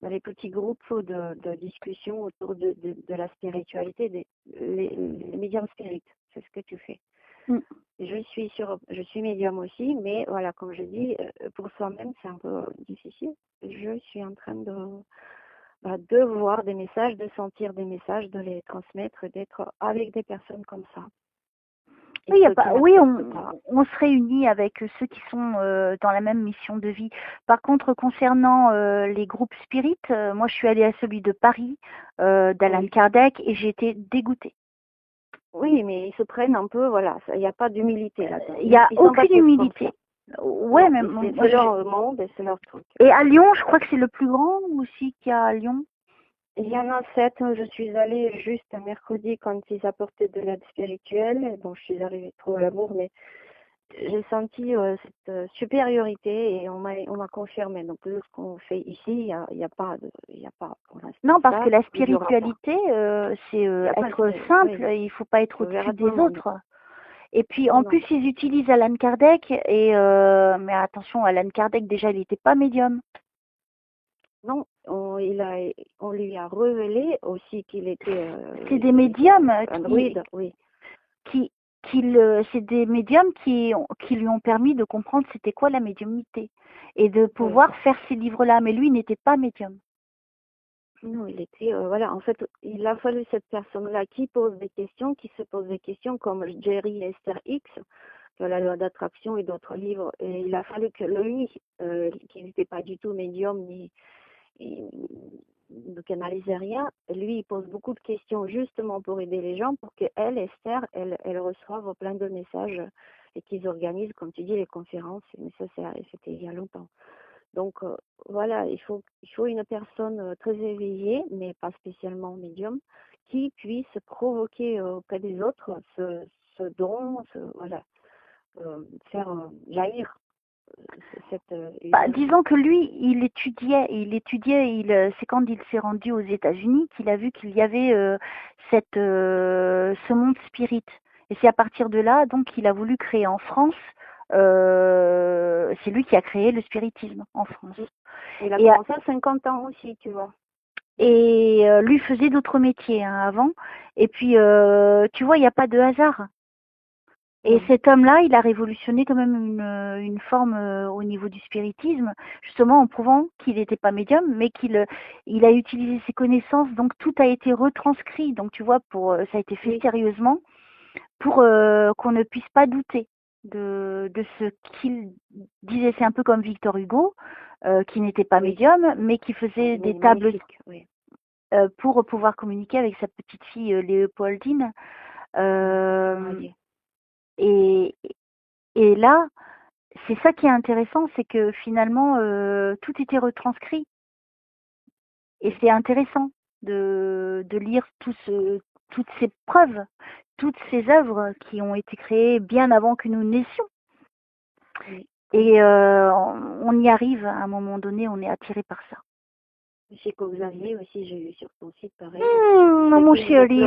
les petits groupes de discussion autour de la spiritualité, les médiums spirites. C'est ce que tu fais. je suis médium aussi, mais voilà, comme je dis, pour soi-même, c'est un peu difficile. Je suis en train de voir des messages, de sentir des messages, de les transmettre, d'être avec des personnes comme ça. Et Oui, oui, pas. on se réunit avec ceux qui sont dans la même mission de vie. Par contre, concernant les groupes spirites, moi je suis allée à celui de Paris, d'Alan Kardec, et j'ai été dégoûtée. Oui, mais ils se prennent un peu, voilà, il n'y a pas d'humilité là-dedans. Il n'y a aucune humilité. Ouais, mais c'est leur monde et c'est leur truc. Et à Lyon, je crois que c'est le plus grand aussi qu'il y a à Lyon. Il y en a 7. Je suis allée juste mercredi quand ils apportaient de l'aide spirituelle. Bon, je suis arrivée trop à l'amour, mais j'ai senti cette supériorité et on m'a confirmé. Donc, ce qu'on fait ici, il y a pas pour l'instant. Non, parce que la spiritualité, c'est être simple. Il ne faut pas être au-dessus des autres. Et puis, en plus, ils utilisent Alan Kardec. Et mais attention, Alan Kardec, déjà, il n'était pas médium. Non, on lui a révélé aussi qu'il était. C'est des médiums androïde, oui. C'est des médiums qui lui ont permis de comprendre c'était quoi la médiumnité et de pouvoir faire ces livres-là. Mais lui, il n'était pas médium. Non, il était, voilà, en fait, il a fallu cette personne-là qui pose des questions, qui se pose des questions comme Jerry et Esther X, de la loi d'attraction et d'autres livres. Et il a fallu que lui, qui n'était pas du tout médium ni ne canalisait rien, lui, il pose beaucoup de questions justement pour aider les gens, pour qu'elle, Esther, elle reçoive plein de messages et qu'ils organisent, comme tu dis, les conférences. Mais ça, c'était il y a longtemps. Donc voilà, il faut une personne très éveillée, mais pas spécialement médium, qui puisse provoquer auprès des autres ce don, voilà, faire jaillir cette. Disons que lui, il étudiait. C'est quand il s'est rendu aux États-Unis qu'il a vu qu'il y avait ce monde spirit. Et c'est à partir de là, donc, qu'il a voulu créer en France. C'est lui qui a créé le spiritisme en France. Il a commencé à 50 ans aussi, tu vois. Et lui faisait d'autres métiers avant. Et puis, tu vois, il n'y a pas de hasard. Et cet homme-là, il a révolutionné quand même une forme au niveau du spiritisme, justement en prouvant qu'il n'était pas médium, mais qu'il a utilisé ses connaissances. Donc tout a été retranscrit. Donc tu vois, ça a été fait sérieusement pour qu'on ne puisse pas douter de ce qu'il disait. C'est un peu comme Victor Hugo, qui n'était pas médium, mais qui faisait des tables pour pouvoir communiquer avec sa petite fille Léopoldine. Et là, c'est ça qui est intéressant, c'est que finalement, tout était retranscrit. Et c'est intéressant de lire toutes ces preuves, toutes ces œuvres qui ont été créées bien avant que nous naissions. Et on y arrive, à un moment donné, on est attiré par ça. C'est que vous aviez aussi, j'ai vu sur ton site pareil. Mon chéri.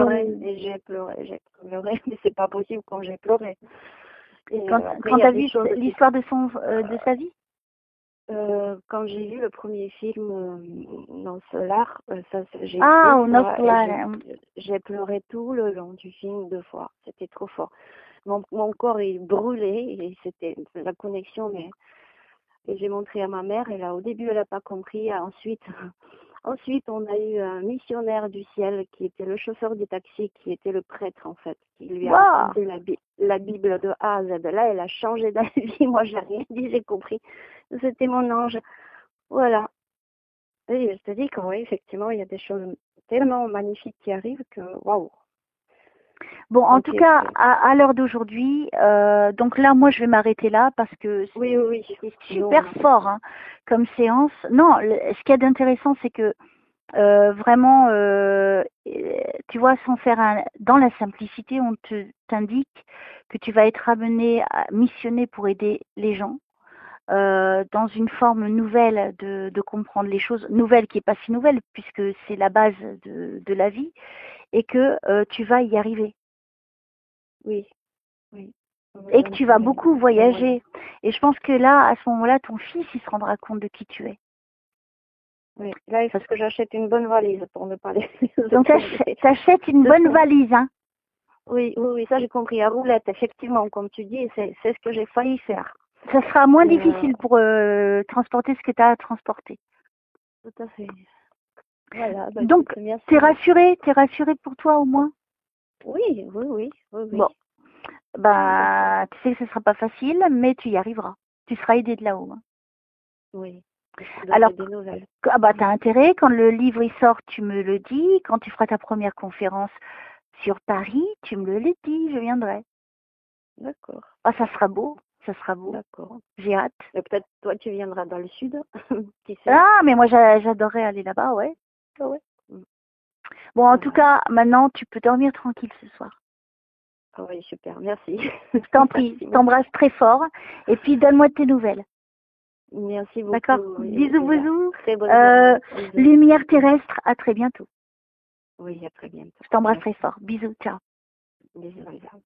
J'ai pleuré, mais c'est pas possible quand j'ai pleuré. Quand tu as vu l'histoire de sa vie? Quand j'ai vu le premier film dans Solar, j'ai pleuré tout le long du film 2 fois. C'était trop fort. Mon corps est brûlé et c'était la connexion. Et j'ai montré à ma mère. Et là, au début, elle n'a pas compris. Ensuite, on a eu un missionnaire du ciel qui était le chauffeur du taxi, qui était le prêtre en fait, qui lui a raconté la Bible de A à Z. Là, elle a changé d'avis. Moi, j'ai rien dit, j'ai compris. C'était mon ange. Voilà. Et je te dis que oui, effectivement, il y a des choses tellement magnifiques qui arrivent que waouh. Bon, en tout cas, à l'heure d'aujourd'hui, donc là, moi, je vais m'arrêter là parce que c'est super fort comme séance. Non, ce qu'il y a d'intéressant, c'est que vraiment, tu vois, sans faire dans la simplicité, on t'indique que tu vas être amené à missionner pour aider les gens. Dans une forme nouvelle de comprendre les choses, nouvelle qui n'est pas si nouvelle puisque c'est la base de la vie, et que tu vas y arriver. Oui. Et que tu vas beaucoup voyager. Et je pense que là, à ce moment-là, ton fils, il se rendra compte de qui tu es. Oui, là, il faut que j'achète une bonne valise pour ne pas les... Donc, t'achètes une bonne valise, hein. Oui, oui, oui, ça j'ai compris. À roulette, effectivement, comme tu dis, c'est ce que j'ai failli faire. Ça sera moins Mais, difficile pour transporter ce que tu as à transporter. tout à fait. Voilà. Bah, Donc, écoute, merci. t'es rassurée pour toi au moins? Oui, oui, oui, oui, oui. Bon, bah, tu sais que ce sera pas facile, mais tu y arriveras. Tu seras aidée de là-haut. Hein. Oui. Alors, Des nouvelles. ah bah, t'as intérêt, quand le livre il sort, tu me le dis. Quand tu feras ta première conférence sur Paris, tu me le dis, je viendrai. D'accord. Ah, ça sera beau, ça sera beau. D'accord. J'ai hâte. Mais peut-être toi tu viendras dans le sud. Qui sait? Ah, mais moi j'adorerais aller là-bas, ouais. Ah ouais. Bon, en Voilà. tout cas, maintenant, tu peux dormir tranquille ce soir. Ah oui, super, merci. Je t'en prie, je t'embrasse très fort. Et puis, donne-moi tes nouvelles. Merci beaucoup. D'accord? Bisous, Déjà. bisous. Très bonne journée. Bisous. Lumière terrestre, à très bientôt. Oui, à très bientôt. Je t'embrasse Merci. très fort. Bisous, ciao. Bisous, bisous.